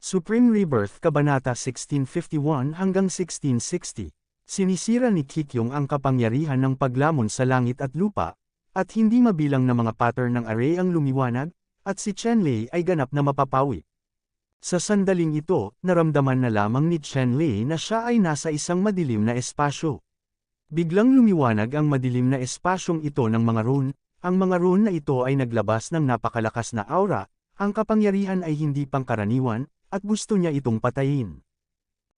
Supreme Rebirth Kabanata 1651 hanggang 1660. Sinisira ni Kikyong ang kapangyarihan ng paglamon sa langit at lupa, at hindi mabilang na mga pattern ng array ang lumiwanag, at si Chenlei ay ganap na mapapawi. Sa sandaling ito, naramdaman na lamang ni Chenlei na siya ay nasa isang madilim na espasyo. Biglang lumiwanag ang madilim na espasyong ito ng mga rune. Ang mga rune na ito ay naglabas ng napakalakas na aura, ang kapangyarihan ay hindi pangkaraniwan, at gusto niya itong patayin.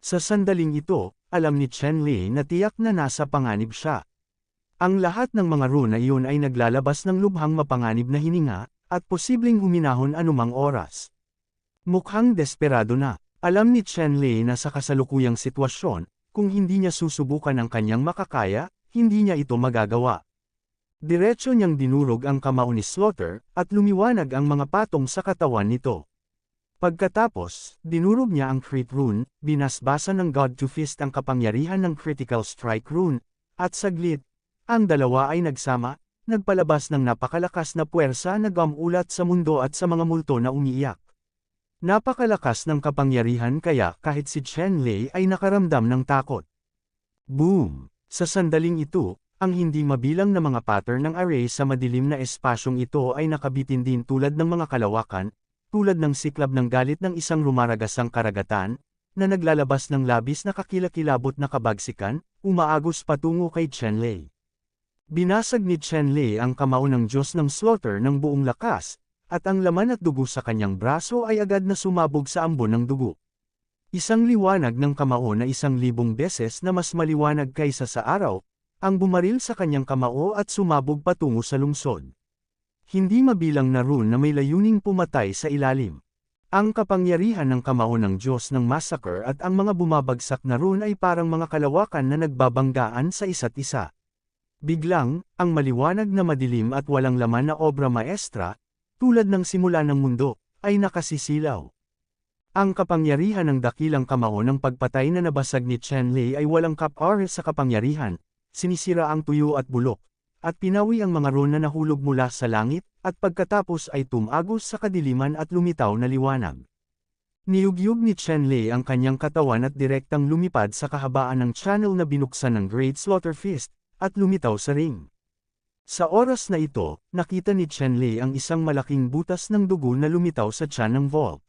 Sa sandaling ito, alam ni Chenlei na tiyak na nasa panganib siya. Ang lahat ng mga rune na iyon ay naglalabas ng lubhang mapanganib na hininga, at posibleng huminahon anumang oras. Mukhang desperado na. Alam ni Chenlei na sa kasalukuyang sitwasyon, kung hindi niya susubukan ang kanyang makakaya, hindi niya ito magagawa. Diretso niyang dinurog ang kamao ni Slaughter, at lumiwanag ang mga patong sa katawan nito. Pagkatapos, dinurog niya ang Crit Rune, binasbasa ng God to Fist ang kapangyarihan ng Critical Strike Rune, at saglit, ang dalawa ay nagsama, nagpalabas ng napakalakas na puwersa na gumulat sa mundo at sa mga multo na umiiyak. Napakalakas ng kapangyarihan kaya kahit si Chenlei ay nakaramdam ng takot. Boom! Sa sandaling ito, ang hindi mabilang na mga pattern ng array sa madilim na espasyong ito ay nakabitin din tulad ng mga kalawakan, tulad ng siklab ng galit ng isang rumaragasang karagatan, na naglalabas ng labis na kakilakilabot na kabagsikan, umaagos patungo kay Chenlei. Binasag ni Chenlei ang kamao ng Diyos ng Slaughter ng buong lakas, at ang laman at dugo sa kanyang braso ay agad na sumabog sa ambon ng dugo. Isang liwanag ng kamao na 1,000 beses na mas maliwanag kaysa sa araw, ang bumaril sa kanyang kamao at sumabog patungo sa lungsod. Hindi mabilang na rune na may layuning pumatay sa ilalim. Ang kapangyarihan ng kamao ng Diyos ng Massacre at ang mga bumabagsak na rune ay parang mga kalawakan na nagbabanggaan sa isa't isa. Biglang, ang maliwanag na madilim at walang laman na obra maestra, tulad ng simula ng mundo, ay nakasisilaw. Ang kapangyarihan ng dakilang kamao ng pagpatay na nabasag ni Chenlei ay walang kapar sa kapangyarihan, sinisira ang tuyo at bulok, at pinawi ang mga rune na nahulog mula sa langit, at pagkatapos ay tumagos sa kadiliman at lumitaw na liwanag. Niyugyug ni Chenlei ang kanyang katawan at direktang lumipad sa kahabaan ng channel na binuksan ng Great Slaughter Fist, at lumitaw sa ring. Sa oras na ito, nakita ni Chenlei ang isang malaking butas ng dugo na lumitaw sa tiyan ng vault.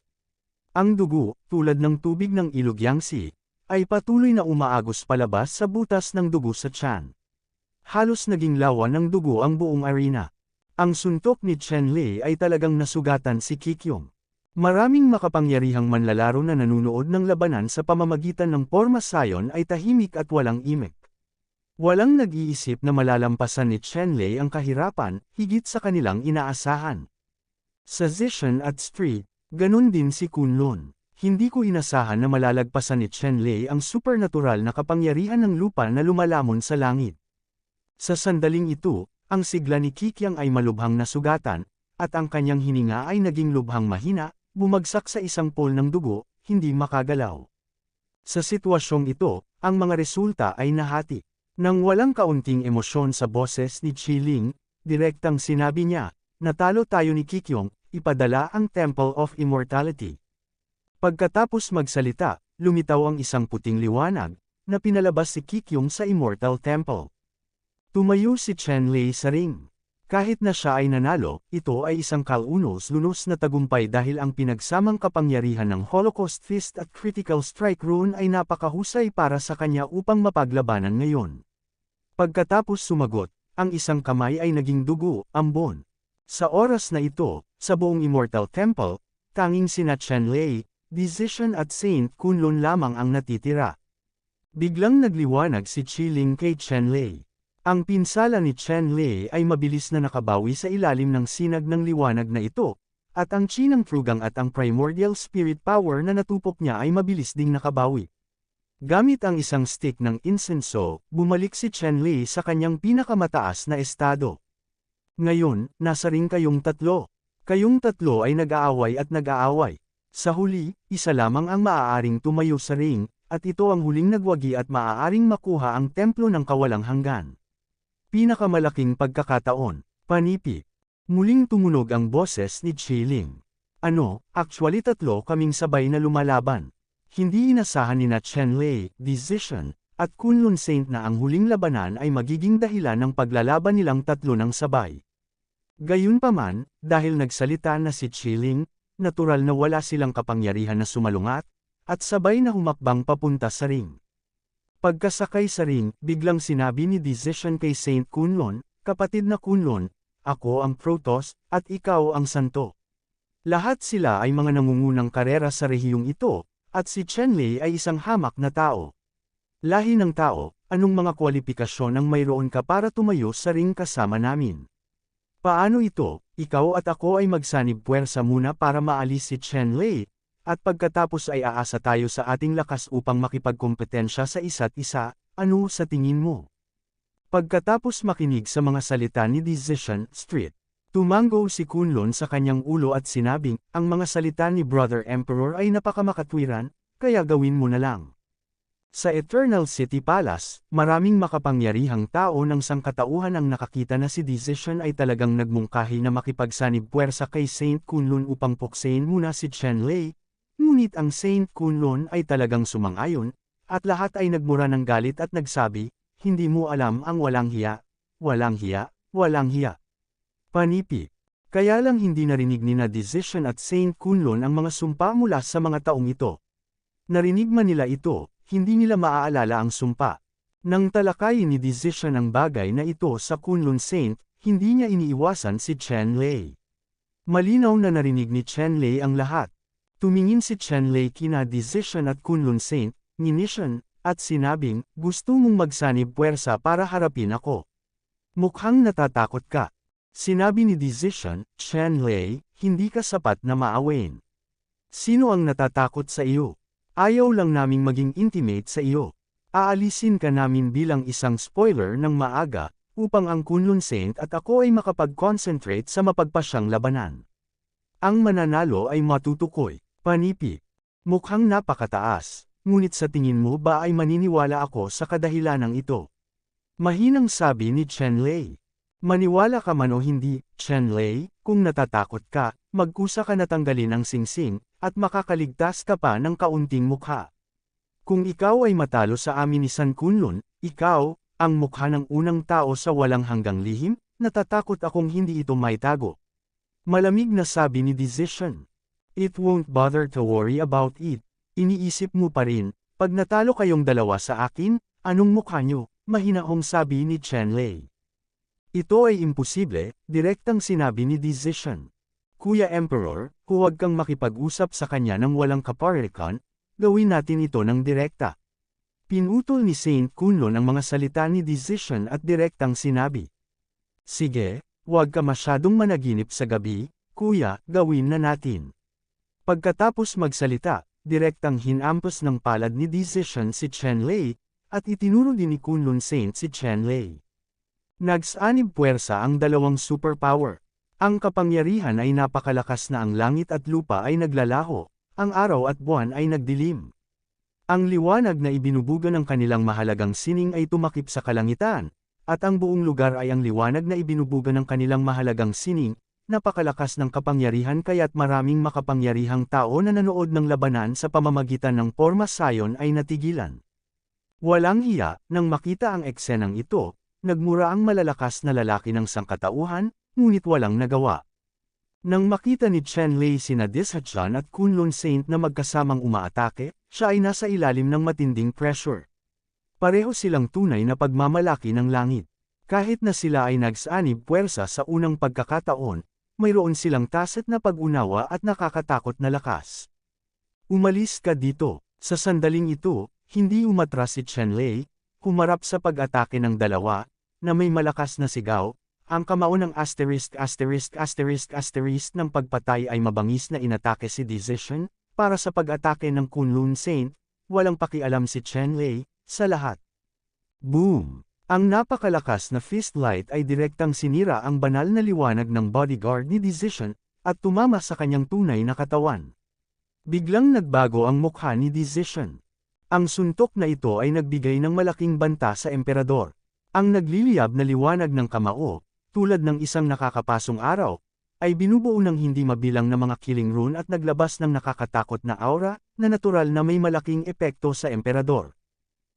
Ang dugo, tulad ng tubig ng ilog Yangtze, ay patuloy na umaagos palabas sa butas ng dugo sa tiyan. Halos naging lawa ng dugo ang buong arena. Ang suntok ni Chenlei ay talagang nasugatan si Kikyong. Maraming makapangyarihang manlalaro na nanunood ng labanan sa pamamagitan ng Forma Sion ay tahimik at walang imik. Walang nag-iisip na malalampasan ni Chenlei ang kahirapan, higit sa kanilang inaasahan. Sa Zishan at Street, ganun din si Kunlun. Hindi ko inasahan na malalagpasan ni Chenlei ang supernatural na kapangyarihan ng lupa na lumalamon sa langit. Sa sandaling ito, ang sigla ni Kikyang ay malubhang nasugatan, at ang kanyang hininga ay naging lubhang mahina, bumagsak sa isang pool ng dugo, hindi makagalaw. Sa sitwasyong ito, ang mga resulta ay nahati. Nang walang kaunting emosyon sa boses ni Chiling, direktang sinabi niya, "Natalo tayo ni Kikyong, ipadala ang Temple of Immortality." Pagkatapos magsalita, lumitaw ang isang puting liwanag, na pinalabas si Kikyong sa Immortal Temple. Tumayo si Chenlei sa ring. Kahit na siya ay nanalo, ito ay isang kalunos-lunos na tagumpay dahil ang pinagsamang kapangyarihan ng Holocaust Fist at Critical Strike Rune ay napakahusay para sa kanya upang mapaglabanan ngayon. Pagkatapos sumagot, ang isang kamay ay naging dugo, ambon. Sa oras na ito, sa buong Immortal Temple, tanging sina Chenlei, Decision at Saint Kunlun lamang ang natitira. Biglang nagliwanag si Chiling kay Chenlei. Ang pinsala ni Chenlei ay mabilis na nakabawi sa ilalim ng sinag ng liwanag na ito, at ang chi ng Trugang at ang primordial spirit power na natupok niya ay mabilis ding nakabawi. Gamit ang isang stick ng insenso, bumalik si Chenlei sa kanyang pinakamataas na estado. Ngayon, nasa ring kayong tatlo. Kayong tatlo ay nag-aaway at nag-aaway. Sa huli, isa lamang ang maaaring tumayo sa ring, at ito ang huling nagwagi at maaaring makuha ang templo ng kawalang hanggan. Pinakamalaking pagkakataon, panipi. Muling tumunog ang boses ni Chiling. Actually tatlo kaming sabay na lumalaban. Hindi inasahan ni na Chenlei, Decision, at Kunlun Saint na ang huling labanan ay magiging dahilan ng paglalaban nilang tatlo ng sabay. Gayunpaman, dahil nagsalita na si Chiling, natural na wala silang kapangyarihan na sumalungat, at sabay na humakbang papunta sa ring. Pagkasakay sa ring, biglang sinabi ni Decision kay Saint Kunlun, "Kapatid na Kunlun, ako ang Protoss, at ikaw ang Santo." Lahat sila ay mga nangungunang karera sa rehiyong ito, at si Chenlei ay isang hamak na tao. Lahi ng tao, anong mga kwalipikasyon ang mayroon ka para tumayo sa ring kasama namin? Paano ito, ikaw at ako ay magsanib puwersa muna para maalis si Chenlei, at pagkatapos ay aasa tayo sa ating lakas upang makipagkompetensya sa isa't isa, ano sa tingin mo? Pagkatapos makinig sa mga salita ni Decision Street, tumango si Kunlun sa kanyang ulo at sinabing, ang mga salita ni Brother Emperor ay napakamakatwiran, kaya gawin mo na lang. Sa Eternal City Palace, maraming makapangyarihang tao ng sangkatauhan ang nakakita na si Decision ay talagang nagmungkahi na makipagsanib puwersa kay Saint Kunlun upang puksain muna si Chenlei, ngunit ang Saint Kunlun ay talagang sumang-ayon, at lahat ay nagmura ng galit at nagsabi, "Hindi mo alam ang walang hiya, walang hiya, walang hiya." Panipi. Kaya lang hindi narinig ni na Decision at Saint Kunlun ang mga sumpa mula sa mga taong ito. Narinig man nila ito, hindi nila maaalala ang sumpa. Nang talakayin ni Decision ang bagay na ito sa Kunlun Saint, hindi niya iniiwasan si Chenlei. Malinaw na narinig ni Chenlei ang lahat. Tumingin si Chenlei kina Decision at Kunlun Saint, nginisyon, at sinabing, "Gusto mong magsanib puwersa para harapin ako. Mukhang natatakot ka." Sinabi ni Decision, "Chenlei, hindi ka sapat na maawain. Sino ang natatakot sa iyo? Ayaw lang naming maging intimate sa iyo. Aalisin ka namin bilang isang spoiler ng maaga, upang ang Kunlun Saint at ako ay makapag-concentrate sa mapagpasyang labanan. Ang mananalo ay matutukoy." Panipi. Mukhang napakataas, ngunit sa tingin mo ba ay maniniwala ako sa kadahilanang ito? Mahinang sabi ni Chenlei. Maniwala ka man o hindi, Chenlei, kung natatakot ka, magkusa ka na tanggalin ang singsing, at makakaligtas ka pa ng kaunting mukha. Kung ikaw ay matalo sa amin ni San Kunlun, ikaw, ang mukha ng unang tao sa walang hanggang lihim, natatakot akong hindi ito maitago. Malamig na sabi ni Decision. "It won't bother to worry about it. Iniisip mo pa rin, pag natalo kayong dalawa sa akin, anong mukha nyo?" Mahinahong sabi ni Chenlei. "Ito ay imposible," direktang sinabi ni Decision. "Kuya Emperor, huwag kang makipag-usap sa kanya ng walang kaparikan, gawin natin ito ng direkta." Pinutol ni Saint Kunlun ang mga salita ni Decision at direktang sinabi. "Sige, huwag ka masyadong managinip sa gabi, kuya, gawin na natin." Pagkatapos magsalita, direktang hinampas ng palad ni Decision si Chenlei, at itinuro din ni Kunlun Saint si Chenlei. Nagsanib puwersa ang dalawang superpower. Ang kapangyarihan ay napakalakas na ang langit at lupa ay naglalaho, ang araw at buwan ay nagdilim. Ang liwanag na ibinubuga ng kanilang mahalagang sining ay tumakip sa kalangitan, at ang buong lugar ay ang liwanag na ibinubuga ng kanilang mahalagang sining, napakalakas ng kapangyarihan kaya't maraming makapangyarihang tao na nanood ng labanan sa pamamagitan ng porma sayon ay natigilan. Walang hiya, nang makita ang eksenang ito, nagmura ang malalakas na lalaki ng sangkatauhan, ngunit walang nagawa. Nang makita ni Chenlei sina Decision at Kunlun Saint na magkasamang umaatake, siya ay nasa ilalim ng matinding pressure. Pareho silang tunay na pagmamalaki ng langit. Kahit na sila ay nagsanib puwersa sa unang pagkakataon, mayroon silang tacit na pag-unawa at nakakatakot na lakas. "Umalis ka dito." Sa sandaling ito, hindi umatras si Chenlei, humarap sa pag-atake ng dalawa, na may malakas na sigaw. Ang kamao ng ***** ng pagpatay ay mabangis na inatake si Decision, para sa pag-atake ng Kunlun Saint, walang pakialam si Chenlei, sa lahat. Boom! Ang napakalakas na fist light ay direktang sinira ang banal na liwanag ng bodyguard ni Decision, at tumama sa kanyang tunay na katawan. Biglang nagbago ang mukha ni Decision. Ang suntok na ito ay nagbigay ng malaking banta sa emperador. Ang nagliliyab na liwanag ng kamao, tulad ng isang nakakapasong araw, ay binubuo ng hindi mabilang na mga killing rune at naglabas ng nakakatakot na aura, na natural na may malaking epekto sa emperador.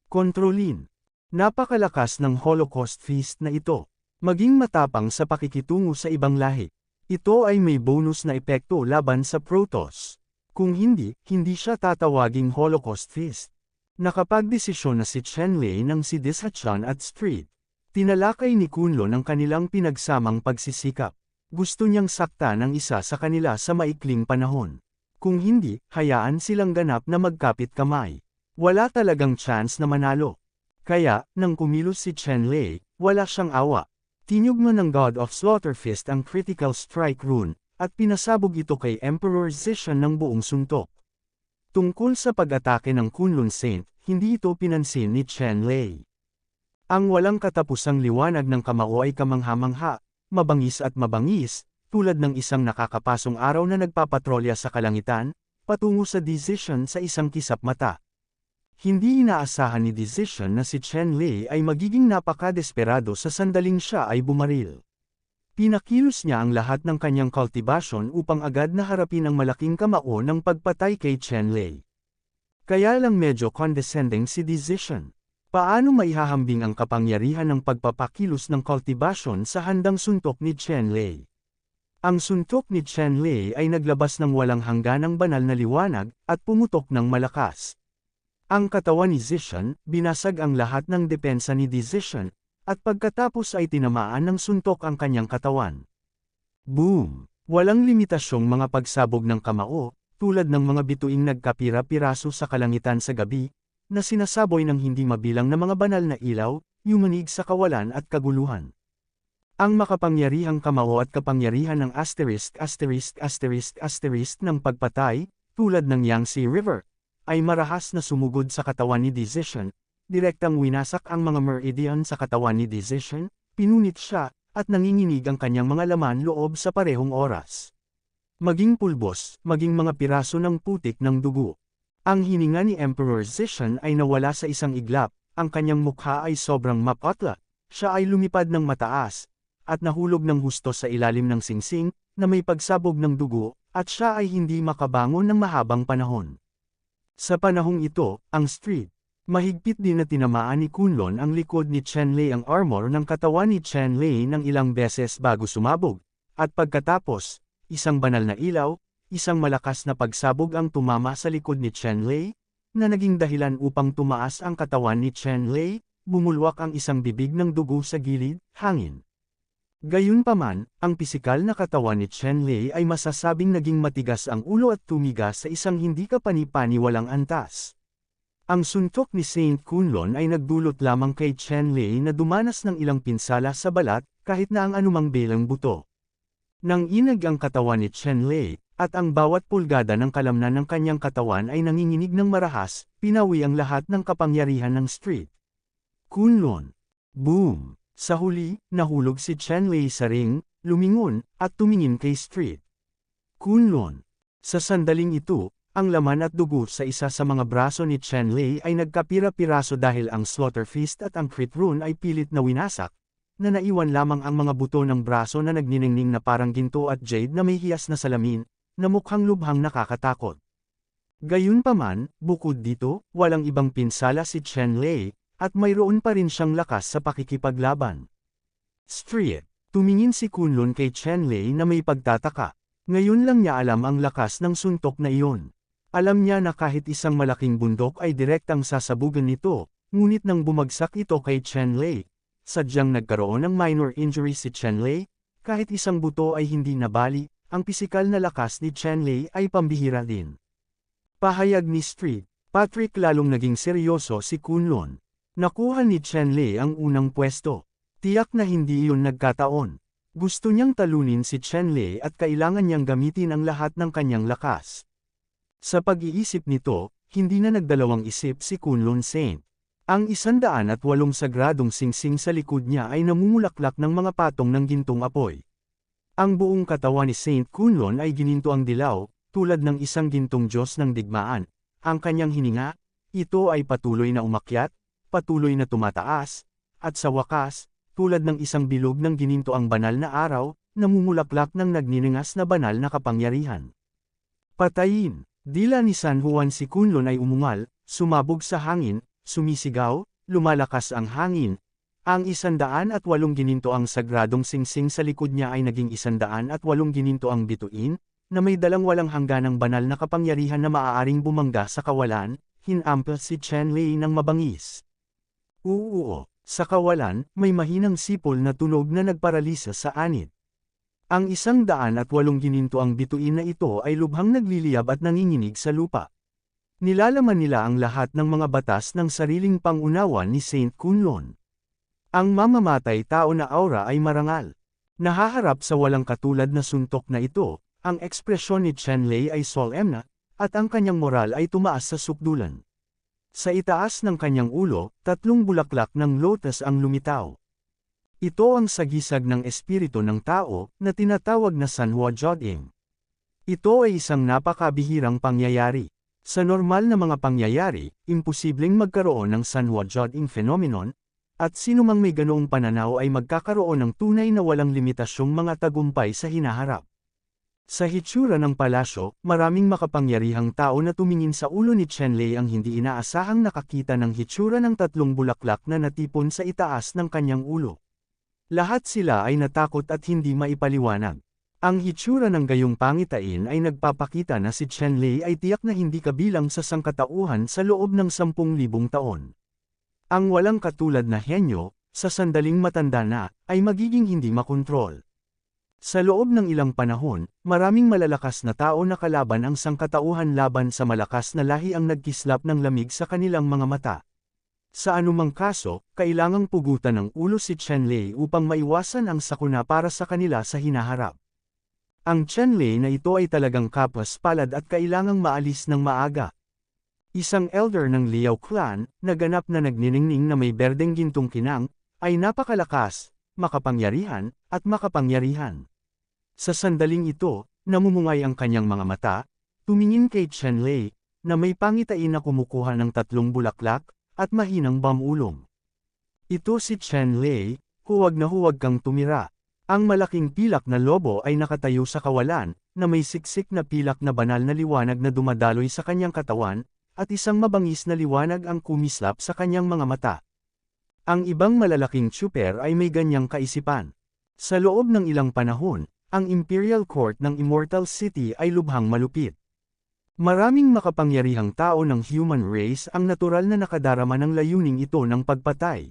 Kontrolin. Napakalakas ng Holocaust Feast na ito. Maging matapang sa pakikitungo sa ibang lahi. Ito ay may bonus na epekto laban sa Protoss. Kung hindi, hindi siya tatawaging Holocaust Feast. Nakapagdesisyon na si Chenlei ng si Dishachan at Street. Tinalakay ni Kunlun ang kanilang pinagsamang pagsisikap. Gusto niyang sakta ng isa sa kanila sa maikling panahon. Kung hindi, hayaan silang ganap na magkapit kamay. Wala talagang chance na manalo. Kaya, nang kumilos si Chenlei, wala siyang awa. Tinyugma ng God of Slaughterfist ang Critical Strike Rune, at pinasabog ito kay Emperor Zishan ng buong suntok. Tungkol sa pag-atake ng Kunlun Saint, hindi ito pinansin ni Chenlei. Ang walang katapusang liwanag ng kamao ay kamangha-mangha, mabangis at mabangis, tulad ng isang nakakapasong araw na nagpapatrolya sa kalangitan, patungo sa Decision sa isang kisap mata. Hindi inaasahan ni Decision na si Chenlei ay magiging napakadesperado sa sandaling siya ay bumaril. Pinakilos niya ang lahat ng kanyang cultivation upang agad na harapin ang malaking kamao ng pagpatay kay Chenlei. Kaya lang medyo condescending si Decision. Paano maihahambing ang kapangyarihan ng pagpapakilos ng cultivation sa handang suntok ni Chenlei? Ang suntok ni Chenlei ay naglabas ng walang hangganang banal na liwanag, at pumutok ng malakas. Ang katawan ni Zishan, binasag ang lahat ng depensa ni Decision, at pagkatapos ay tinamaan ng suntok ang kanyang katawan. Boom! Walang limitasyong mga pagsabog ng kamao, tulad ng mga bituing nagkapira-piraso sa kalangitan sa gabi, na sinasaboy ng hindi mabilang na mga banal na ilaw, yumanig sa kawalan at kaguluhan. Ang makapangyarihang kamao at kapangyarihan ng ***** ng pagpatay, tulad ng Yangtze River, ay marahas na sumugod sa katawan ni Decision, direktang winasak ang mga meridian sa katawan ni Decision, pinunit siya, at nanginginig ang kanyang mga laman loob sa parehong oras. Maging pulbos, maging mga piraso ng putik ng dugo. Ang hininga ni Emperor Zishan ay nawala sa isang iglap, ang kanyang mukha ay sobrang mapotla, siya ay lumipad ng mataas, at nahulog ng husto sa ilalim ng singsing, na may pagsabog ng dugo, at siya ay hindi makabangon ng mahabang panahon. Sa panahong ito, ang Street, mahigpit din na tinamaan ni Kunlun ang likod ni Chenlei ang armor ng katawan ni Chenlei ng ilang beses bago sumabog, at pagkatapos, isang banal na ilaw, isang malakas na pagsabog ang tumama sa likod ni Chenlei, na naging dahilan upang tumaas ang katawan ni Chenlei, bumulwak ang isang bibig ng dugo sa gilid, hangin. Gayunpaman, ang pisikal na katawan ni Chenlei ay masasabing naging matigas ang ulo at tumigas sa isang hindi kapani-paniwalang antas. Ang suntok ni Saint Kunlun ay nagdulot lamang kay Chenlei na dumanas ng ilang pinsala sa balat, kahit na ang anumang belang buto. Nang inag ang katawan ni Chenlei, at ang bawat pulgada ng kalamnan ng kanyang katawan ay nanginginig ng marahas, pinawi ang lahat ng kapangyarihan ng Street. Kunlun. Boom! Sa huli, nahulog si Chenlei sa ring, lumingon, at tumingin kay Street. Kunlun. Sa sandaling ito, ang laman at dugo sa isa sa mga braso ni Chenlei ay nagkapira-piraso dahil ang Slaughterfist at ang Crit Rune ay pilit na winasak, na naiwan lamang ang mga buto ng braso na nagniningning na parang ginto at jade na may hiyas na salamin, na mukhang lubhang nakakatakot. Gayunpaman, bukod dito, walang ibang pinsala si Chenlei, at mayroon pa rin siyang lakas sa pakikipaglaban. Street. Tumingin si Kunlun kay Chenlei na may pagtataka. Ngayon lang niya alam ang lakas ng suntok na iyon. Alam niya na kahit isang malaking bundok ay direktang sasabugan nito, ngunit nang bumagsak ito kay Chenlei, sadyang nagkaroon ng minor injury si Chenlei, kahit isang buto ay hindi nabali, ang pisikal na lakas ni Chenlei ay pambihira din. Pahayag ni Street. Patrick lalong naging seryoso si Kunlun. Nakuha ni Chenlei ang unang pwesto. Tiyak na hindi iyon nagkataon. Gusto niyang talunin si Chenlei at kailangan niyang gamitin ang lahat ng kanyang lakas. Sa pag-iisip nito, hindi na nagdalawang isip si Kunlun Saint. Ang 108 sagradong singsing sa likod niya ay namumulaklak ng mga patong ng gintong apoy. Ang buong katawan ni Saint Kunlun ay gininto ang dilaw, tulad ng isang gintong Diyos ng digmaan. Ang kanyang hininga, ito ay patuloy na umakyat, patuloy na tumataas, at sa wakas, tulad ng isang bilog ng gininto ang banal na araw, namumulaklak ng nagniningas na banal na kapangyarihan. Patayin! Dila ni San Juan si Kunlun ay umungal, sumabog sa hangin, sumisigaw, lumalakas ang hangin. Ang 108 gininto ang sagradong singsing sa likod niya ay naging 108 gininto ang bituin, na may dalang walang hangganang banal na kapangyarihan na maaaring bumangga sa kawalan, hinampel si Chen Lei ng mabangis. Oo, sa kawalan, may mahinang sipol na tunog na nagparalisa sa anit. Ang 108 gininto ang bituin na ito ay lubhang nagliliyab at nanginginig sa lupa. Nilalaman nila ang lahat ng mga batas ng sariling pangunawa ni Saint Kunlun. Ang mamamatay tao na aura ay marangal. Nahaharap sa walang katulad na suntok na ito, ang ekspresyon ni Chen Lei ay solemna, at ang kanyang moral ay tumaas sa sukdulan. Sa itaas ng kanyang ulo, 3 bulaklak ng lotus ang lumitaw. Ito ang sagisag ng espiritu ng tao, na tinatawag na Sanhua Joding. Ito ay isang napakabihirang pangyayari. Sa normal na mga pangyayari, imposibleng magkaroon ng Sanhua Joding phenomenon, at sinumang may ganoong pananaw ay magkakaroon ng tunay na walang limitasyong mga tagumpay sa hinaharap. Sa hitsura ng palasyo, maraming makapangyarihang tao na tumingin sa ulo ni Chen Lei ang hindi inaasahang nakakita ng hitsura ng 3 bulaklak na natipon sa itaas ng kanyang ulo. Lahat sila ay natakot at hindi maipaliwanag. Ang hitsura ng gayong pangitain ay nagpapakita na si Chen Lei ay tiyak na hindi kabilang sa sangkatauhan sa loob ng 10,000 taon. Ang walang katulad na henyo, sa sandaling matanda na, ay magiging hindi makontrol. Sa loob ng ilang panahon, maraming malalakas na tao na kalaban ang sangkatauhan laban sa malakas na lahi ang nagkislap ng lamig sa kanilang mga mata. Sa anumang kaso, kailangang pugutan ng ulo si Chen Lei upang maiwasan ang sakuna para sa kanila sa hinaharap. Ang Chen Lei na ito ay talagang kapwas-palad at kailangang maalis ng maaga. Isang elder ng Liao clan, na ganap na nagniningning na may berdeng gintong kinang, ay napakalakas, makapangyarihan, at makapangyarihan. Sa sandaling ito, namumungay ang kanyang mga mata, tumingin kay Chen Lei, na may pangitain na kumukuha ng 3 bulaklak, at mahinang bamulong. Ito si Chen Lei, huwag na huwag kang tumira. Ang malaking pilak na lobo ay nakatayo sa kawalan, na may siksik na pilak na banal na liwanag na dumadaloy sa kanyang katawan, at isang mabangis na liwanag ang kumislap sa kanyang mga mata. Ang ibang malalaking tsuper ay may ganyang kaisipan. Sa loob ng ilang panahon, ang Imperial Court ng Immortal City ay lubhang malupit. Maraming makapangyarihang tao ng human race ang natural na nakadarama ng layuning ito ng pagpatay.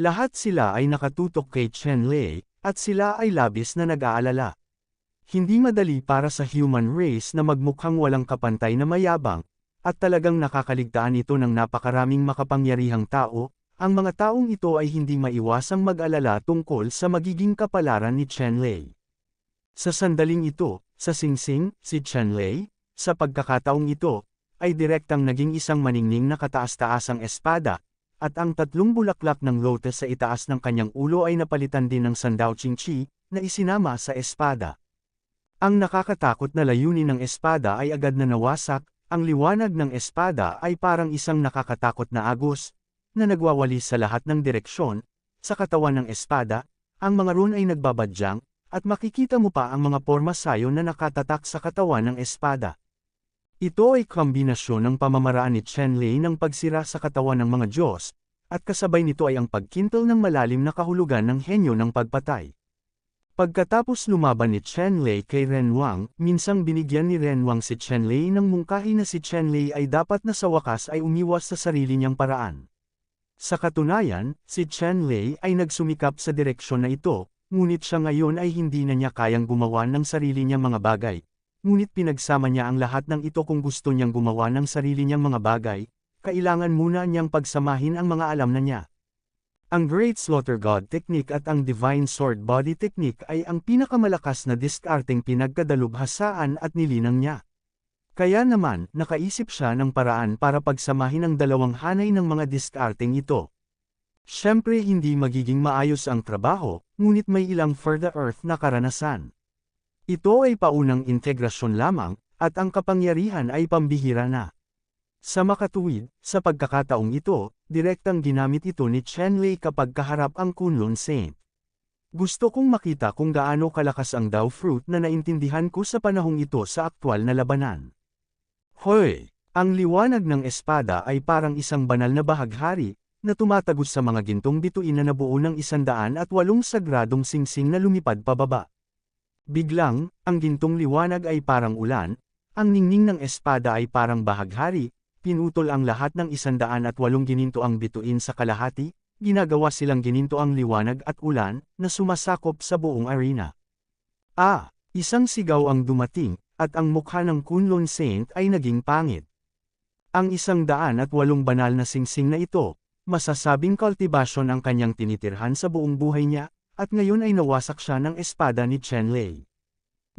Lahat sila ay nakatutok kay Chen Lei, at sila ay labis na nag-aalala. Hindi madali para sa human race na magmukhang walang kapantay na mayabang, at talagang nakakaligtaan ito ng napakaraming makapangyarihang tao. Ang mga taong ito ay hindi maiwasang mag-alala tungkol sa magiging kapalaran ni Chen Lei. Sa sandaling ito, sa singsing, si Chen Lei, sa pagkakataong ito, ay direktang naging isang maningning na kataas-taasang espada, at ang 3 bulaklak ng lotus sa itaas ng kanyang ulo ay napalitan din ng Sandao Qingqi, na isinama sa espada. Ang nakakatakot na layunin ng espada ay agad na nawasak, ang liwanag ng espada ay parang isang nakakatakot na agos, na nagwawalis sa lahat ng direksyon. Sa katawan ng espada, ang mga rune ay nagbabadyang, at makikita mo pa ang mga porma sayo na nakatatak sa katawan ng espada. Ito ay kombinasyon ng pamamaraan ni Chen Lei ng pagsira sa katawan ng mga Diyos, at kasabay nito ay ang pagkintal ng malalim na kahulugan ng henyo ng pagpatay. Pagkatapos lumaban ni Chen Lei kay Ren Wang, minsang binigyan ni Ren Wang si Chen Lei ng mungkahi na si Chen Lei ay dapat na sa wakas ay umiwas sa sarili niyang paraan. Sa katunayan, si Chen Lei ay nagsumikap sa direksyon na ito, ngunit siya ngayon ay hindi na niya kayang gumawa ng sarili niyang mga bagay. Ngunit pinagsama niya ang lahat ng ito kung gusto niyang gumawa ng sarili niyang mga bagay, kailangan muna niyang pagsamahin ang mga alam na niya. Ang Great Slaughter God Technique at ang Divine Sword Body Technique ay ang pinakamalakas na diskarteng pinagkadalubhasaan at nilinang niya. Kaya naman, nakaisip siya ng paraan para pagsamahin ang dalawang hanay ng mga diskarteng ito. Siyempre hindi magiging maayos ang trabaho, ngunit may ilang for the earth na karanasan. Ito ay paunang integrasyon lamang, at ang kapangyarihan ay pambihira na. Sa makatuwid, sa pagkakataong ito, direktang ginamit ito ni Chen Lei kapag kaharap ang Kunlun Saint. Gusto kong makita kung gaano kalakas ang Dao Fruit na naintindihan ko sa panahong ito sa aktwal na labanan. Hoy! Ang liwanag ng espada ay parang isang banal na bahaghari, na tumatagos sa mga gintong bituin na nabuo ng 108 sagradong singsing na lumipad pababa. Biglang, ang gintong liwanag ay parang ulan, ang ningning ng espada ay parang bahaghari, pinutol ang lahat ng 108 gininto ang bituin sa kalahati, ginagawa silang gininto ang liwanag at ulan, na sumasakop sa buong arena. Isang sigaw ang dumating, at ang mukha ng Kunlun Saint ay naging pangit. Ang 108 banal na singsing na ito, masasabing kultibasyon ang kanyang tinitirhan sa buong buhay niya, at ngayon ay nawasak siya ng espada ni Chen Lei.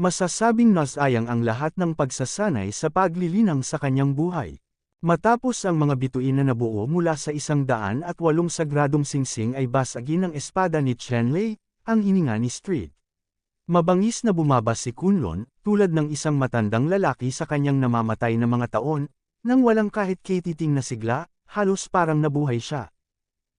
Masasabing nasayang ang lahat ng pagsasanay sa paglilinang sa kanyang buhay. Matapos ang mga bituin na nabuo mula sa 108 sagradong singsing ay basagin ng espada ni Chen Lei, ang hininga ni Street. Mabangis na bumaba si Kunlun, tulad ng isang matandang lalaki sa kanyang namamatay na mga taon, nang walang kahit katiting na sigla, halos parang nabuhay siya.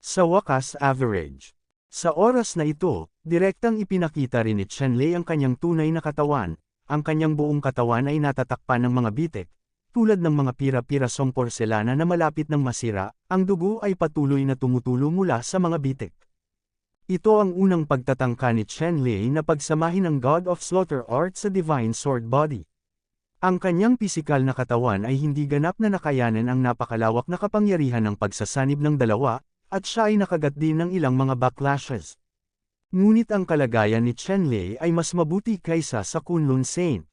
Sa wakas average. Sa oras na ito, direktang ipinakita rin ni Chen Lei ang kanyang tunay na katawan, ang kanyang buong katawan ay natatakpan ng mga bitik, tulad ng mga pira-pirasong porselana na malapit ng masira, ang dugo ay patuloy na tumutulo mula sa mga bitik. Ito ang unang pagtatangka ni Chen Lei na pagsamahin ang God of Slaughter Art sa Divine Sword Body. Ang kanyang pisikal na katawan ay hindi ganap na nakayanan ang napakalawak na kapangyarihan ng pagsasanib ng dalawa, at siya ay nakagat din ng ilang mga backlashes. Ngunit ang kalagayan ni Chen Lei ay mas mabuti kaysa sa Kunlun Saint.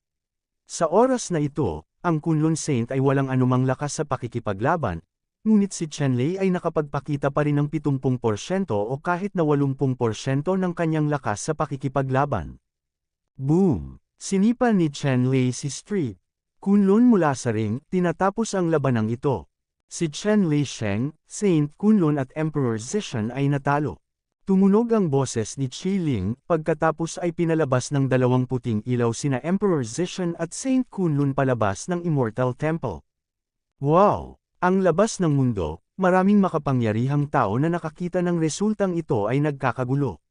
Sa oras na ito, ang Kunlun Saint ay walang anumang lakas sa pakikipaglaban, ngunit si Chen Lei ay nakapagpakita pa rin ng 70% o kahit na 80% ng kanyang lakas sa pakikipaglaban. Boom! Sinipa ni Chen Lei si Street. Kunlun mula sa ring, tinatapos ang labanang ito. Si Chen Lei Sheng, Saint Kunlun at Emperor Zishan ay natalo. Tumunog ang boses ni Qi Ling, pagkatapos ay pinalabas ng dalawang puting ilaw sina Emperor Zishan at Saint Kunlun palabas ng Immortal Temple. Wow! Ang labas ng mundo, maraming makapangyarihang tao na nakakita ng resultang ito ay nagkakagulo.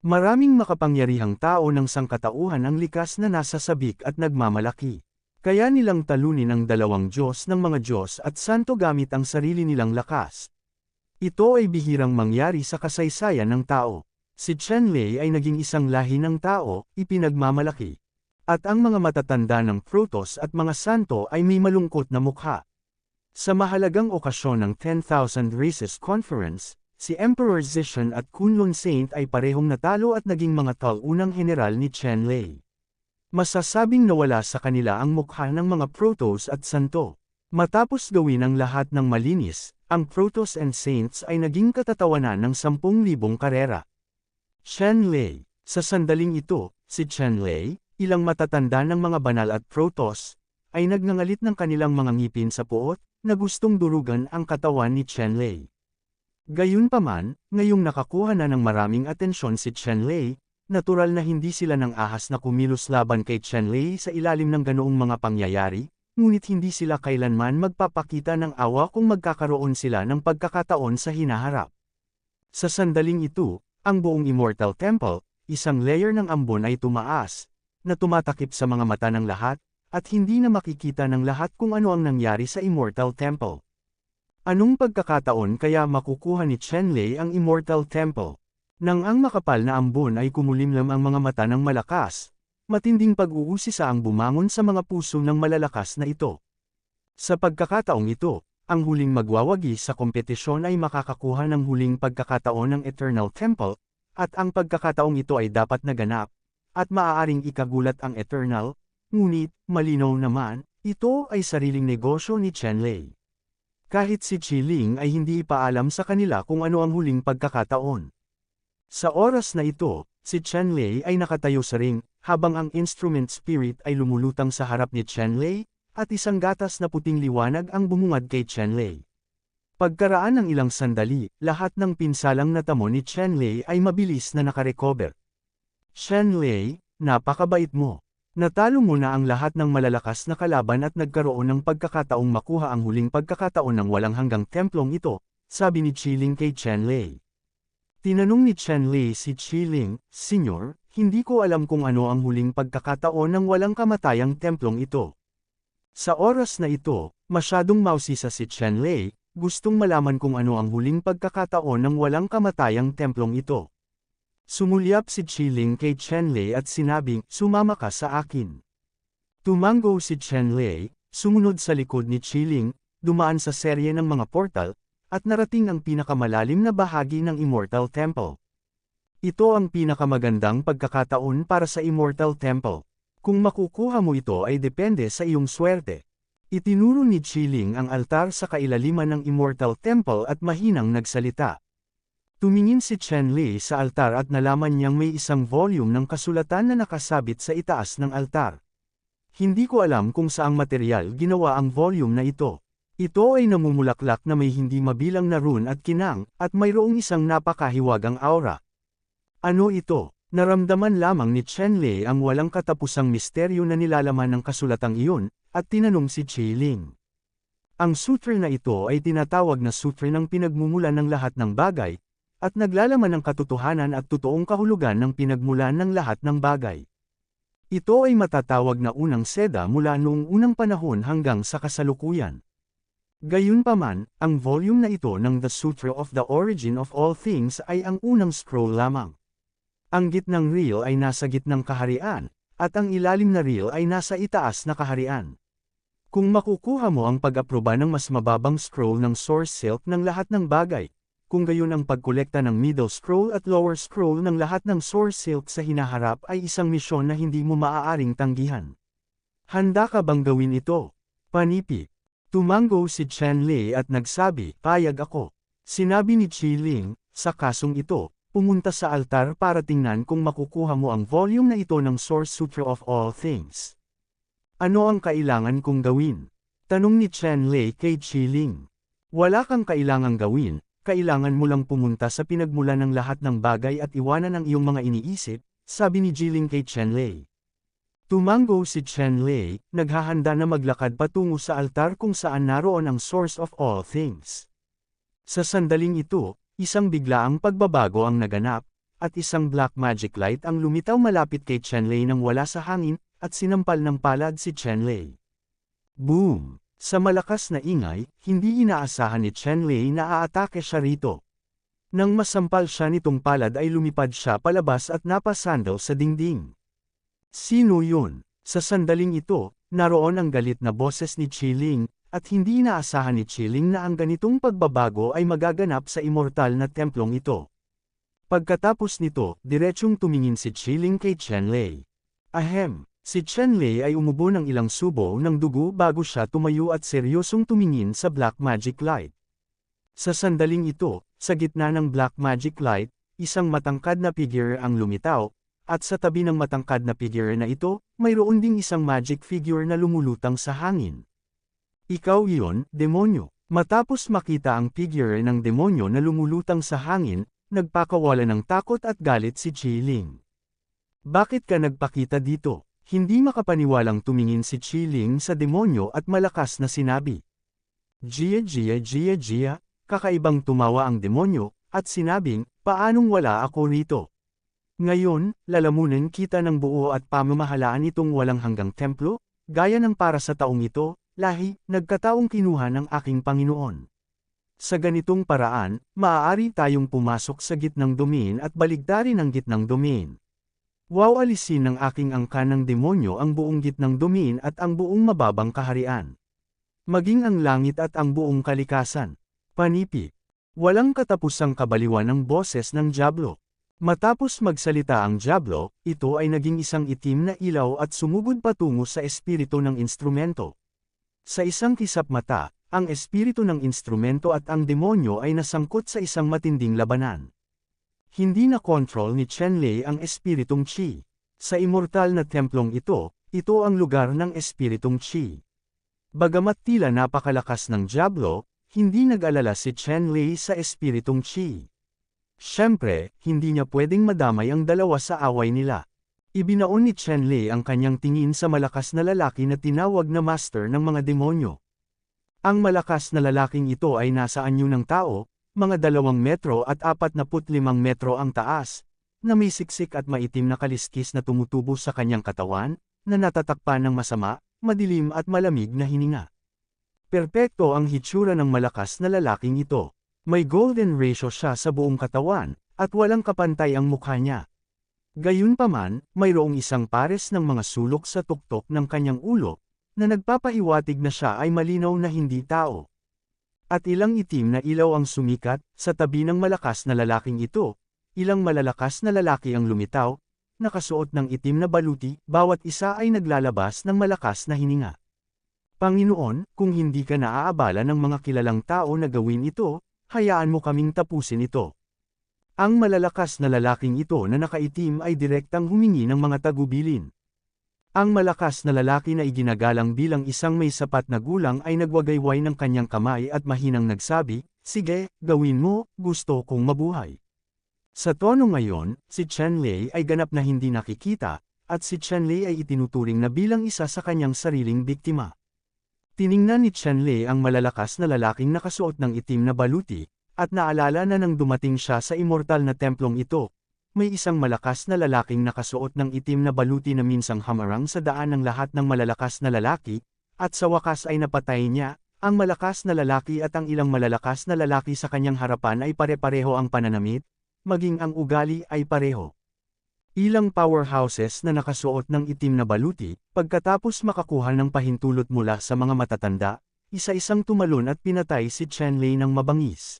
Maraming makapangyarihang tao ng sangkatauhan ang likas na nasa sabik at nagmamalaki. Kaya nilang talunin ang dalawang Diyos ng mga Diyos at santo gamit ang sarili nilang lakas. Ito ay bihirang mangyari sa kasaysayan ng tao. Si Chen Lei ay naging isang lahi ng tao, ipinagmamalaki. At ang mga matatanda ng Protoss at mga santo ay may malungkot na mukha. Sa mahalagang okasyon ng 10,000 Races Conference, si Emperor Zishan at Kunlun Saint ay parehong natalo at naging mga tal-unang general ni Chen Lei. Masasabing nawala sa kanila ang mukha ng mga Protoss at santo. Matapos gawin ang lahat ng malinis, ang Protoss and Saints ay naging katatawanan ng 10,000 karera. Chen Lei. Sa sandaling ito, si Chen Lei, ilang matatanda ng mga banal at Protoss, ay nagngangalit ng kanilang mga ngipin sa puot, na gustong durugan ang katawan ni Chen Lei. Gayunpaman, ngayong nakakuha na ng maraming atensyon si Chen Lei, natural na hindi sila nang ahas na kumilos laban kay Chen Lei sa ilalim ng ganoong mga pangyayari, ngunit hindi sila kailanman magpapakita ng awa kung magkakaroon sila ng pagkakataon sa hinaharap. Sa sandaling ito, ang buong Immortal Temple, isang layer ng ambon ay tumaas, na tumatakip sa mga mata ng lahat, at hindi na makikita ng lahat kung ano ang nangyari sa Immortal Temple. Anong pagkakataon kaya makukuha ni Chen Lei ang Immortal Temple? Nang ang makapal na ambon ay kumulimlam ang mga mata ng malakas, matinding pag-uusisa ang bumangon sa mga puso ng malalakas na ito. Sa pagkakataong ito, ang huling magwawagi sa kompetisyon ay makakakuha ng huling pagkakataon ng Eternal Temple, at ang pagkakataong ito ay dapat naganap, at maaaring ikagulat ang Eternal, ngunit, malinaw naman, ito ay sariling negosyo ni Chen Lei. Kahit si Qi Ling ay hindi ipaalam sa kanila kung ano ang huling pagkakataon. Sa oras na ito, si Chen Lei ay nakatayo sa ring, habang ang instrument spirit ay lumulutang sa harap ni Chen Lei, at isang gatas na puting liwanag ang bumungad kay Chen Lei. Pagkaraan ng ilang sandali, lahat ng pinsalang natamo ni Chen Lei ay mabilis na nakarecover. Chen Lei, napakabait mo. Natalo mo na ang lahat ng malalakas na kalaban at nagkaroon ng pagkakataong makuha ang huling pagkakataon ng walang hanggang templong ito, sabi ni Qi Ling kay Chen Lei. Tinanong ni Chen Lei si Qiling, Senyor, hindi ko alam kung ano ang huling pagkakataon ng walang kamatayang templong ito. Sa oras na ito, masyadong mausisa si Chen Lei, gustong malaman kung ano ang huling pagkakataon ng walang kamatayang templong ito. Sumulyap si Qiling kay Chen Lei at sinabing, sumama ka sa akin. Tumango si Chen Lei, sumunod sa likod ni Qiling, dumaan sa serye ng mga portal, at narating ang pinakamalalim na bahagi ng Immortal Temple. Ito ang pinakamagandang pagkakataon para sa Immortal Temple. Kung makukuha mo ito ay depende sa iyong swerte. Itinuro ni Qiling ang altar sa kailaliman ng Immortal Temple at mahinang nagsalita. Tumingin si Chen Lei sa altar at nalaman niyang may isang volume ng kasulatan na nakasabit sa itaas ng altar. Hindi ko alam kung saang material ginawa ang volume na ito. Ito ay namumulaklak na may hindi mabilang na rune at kinang, at mayroong isang napakahiwagang aura. Ano ito? Naramdaman lamang ni Chen Lei ang walang katapusang misteryo na nilalaman ng kasulatang iyon, at tinanong si Qiling. Ang sutra na ito ay tinatawag na sutra ng pinagmumulan ng lahat ng bagay, at naglalaman ng katotohanan at totoong kahulugan ng pinagmulan ng lahat ng bagay. Ito ay matatawag na unang seda mula noong unang panahon hanggang sa kasalukuyan. Gayunpaman, ang volume na ito ng The Sutra of the Origin of All Things ay ang unang scroll lamang. Ang gitnang reel ay nasa gitnang kaharian, at ang ilalim na reel ay nasa itaas na kaharian. Kung makukuha mo ang pag-aproba ng mas mababang scroll ng Source Silk ng lahat ng bagay, kung gayon ang pagkolekta ng Middle Scroll at Lower Scroll ng lahat ng Source Silk sa hinaharap ay isang misyon na hindi mo maaaring tanggihan. Handa ka bang gawin ito? Panipi. Tumango si Chen Lei at nagsabi, payag ako. Sinabi ni Qiling, sa kasong ito, pumunta sa altar para tingnan kung makukuha mo ang volume na ito ng Source Sutra of All Things. Ano ang kailangan kong gawin? Tanong ni Chen Lei kay Qiling. Wala kang kailangang gawin, kailangan mo lang pumunta sa pinagmulan ng lahat ng bagay at iwanan ang iyong mga iniisip, sabi ni Qiling kay Chen Lei. Tumango si Chen Lei, naghahanda na maglakad patungo sa altar kung saan naroon ang Source of All Things. Sa sandaling ito, isang biglaang pagbabago ang naganap, at isang black magic light ang lumitaw malapit kay Chen Lei nang wala sa hangin, at sinampal ng palad si Chen Lei. Boom! Sa malakas na ingay, hindi inaasahan ni Chen Lei na aatake siya rito. Nang masampal siya nitong palad ay lumipad siya palabas at napasandal sa dingding. Sino yun? Sa sandaling ito, naroon ang galit na boses ni Qiling, at hindi inaasahan ni Qiling na ang ganitong pagbabago ay magaganap sa immortal na templong ito. Pagkatapos nito, diretsyong tumingin si Qiling kay Chen Lei. Ahem, si Chen Lei ay umubo ng ilang subo ng dugo bago siya tumayo at seryosong tumingin sa black magic light. Sa sandaling ito, sa gitna ng black magic light, isang matangkad na figure ang lumitaw, at sa tabi ng matangkad na figure na ito, mayroon ding isang magic figure na lumulutang sa hangin. Ikaw iyon, demonyo. Matapos makita ang figure ng demonyo na lumulutang sa hangin, nagpakawala ng takot at galit si Qiling. Bakit ka nagpakita dito? Hindi makapaniwalang tumingin si Qiling sa demonyo at malakas na sinabi. Jia, kakaibang tumawa ang demonyo, at sinabing, paanong wala ako rito? Ngayon, lalamunin kita ng buo at pamamahalaan itong walang hanggang templo, gaya ng para sa taong ito, lahi, nagkataong kinuha ng aking Panginoon. Sa ganitong paraan, maaari tayong pumasok sa gitnang domain at baligtarin ang gitnang domain. Wawalisin ng aking angkan ng demonyo ang buong gitnang domain at ang buong mababang kaharian. Maging ang langit at ang buong kalikasan. Panipi. Walang katapusang kabaliwan ng boses ng Diablo. Matapos magsalita ang Diablo, ito ay naging isang itim na ilaw at sumugod patungo sa espiritu ng instrumento. Sa isang kisap mata, ang espiritu ng instrumento at ang demonyo ay nasangkot sa isang matinding labanan. Hindi na kontrol ni Chen Lei ang espiritong Qi. Sa immortal na templong ito ang lugar ng espiritong Qi. Bagamat tila napakalakas ng Diablo, hindi nag-alala si Chen Lei sa espiritong Qi. Siyempre, hindi niya pwedeng madamay ang dalawa sa away nila. Ibinaon ni Chen Lei ang kanyang tingin sa malakas na lalaki na tinawag na master ng mga demonyo. Ang malakas na lalaking ito ay nasa anyo ng tao, mga 2 metro at 45 metro ang taas, na may siksik at maitim na kaliskis na tumutubo sa kanyang katawan, na natatakpan ng masama, madilim at malamig na hininga. Perpekto ang hitsura ng malakas na lalaking ito. May golden ratio siya sa buong katawan, at walang kapantay ang mukha niya. Gayunpaman, mayroong isang pares ng mga sulok sa tuktok ng kanyang ulo, na nagpapahiwatig na siya ay malinaw na hindi tao. At ilang itim na ilaw ang sumikat, sa tabi ng malakas na lalaking ito, ilang malalakas na lalaki ang lumitaw, nakasuot ng itim na baluti, bawat isa ay naglalabas ng malakas na hininga. Panginoon, kung hindi ka naaabala ng mga kilalang tao na gawin ito, hayaan mo kaming tapusin ito. Ang malalakas na lalaking ito na nakaitim ay direktang humingi ng mga tagubilin. Ang malakas na lalaki na iginagalang bilang isang may sapat na gulang ay nagwagayway ng kanyang kamay at mahinang nagsabi, "Sige, gawin mo, gusto kong mabuhay." Sa tono ngayon, si Chen Lei ay ganap na hindi nakikita, at si Chen Lei ay itinuturing na bilang isa sa kanyang sariling biktima. Tiningnan ni Chen Lei ang malalakas na lalaking nakasuot ng itim na baluti, at naalala na nang dumating siya sa immortal na templong ito, may isang malakas na lalaking nakasuot ng itim na baluti na minsang hamarang sa daan ng lahat ng malalakas na lalaki, at sa wakas ay napatay niya. Ang malakas na lalaki at ang ilang malalakas na lalaki sa kanyang harapan ay pare-pareho ang pananamit, maging ang ugali ay pareho. Ilang powerhouses na nakasuot ng itim na baluti, pagkatapos makakuha ng pahintulot mula sa mga matatanda, isa-isang tumalon at pinatay si Chen Lei ng mabangis.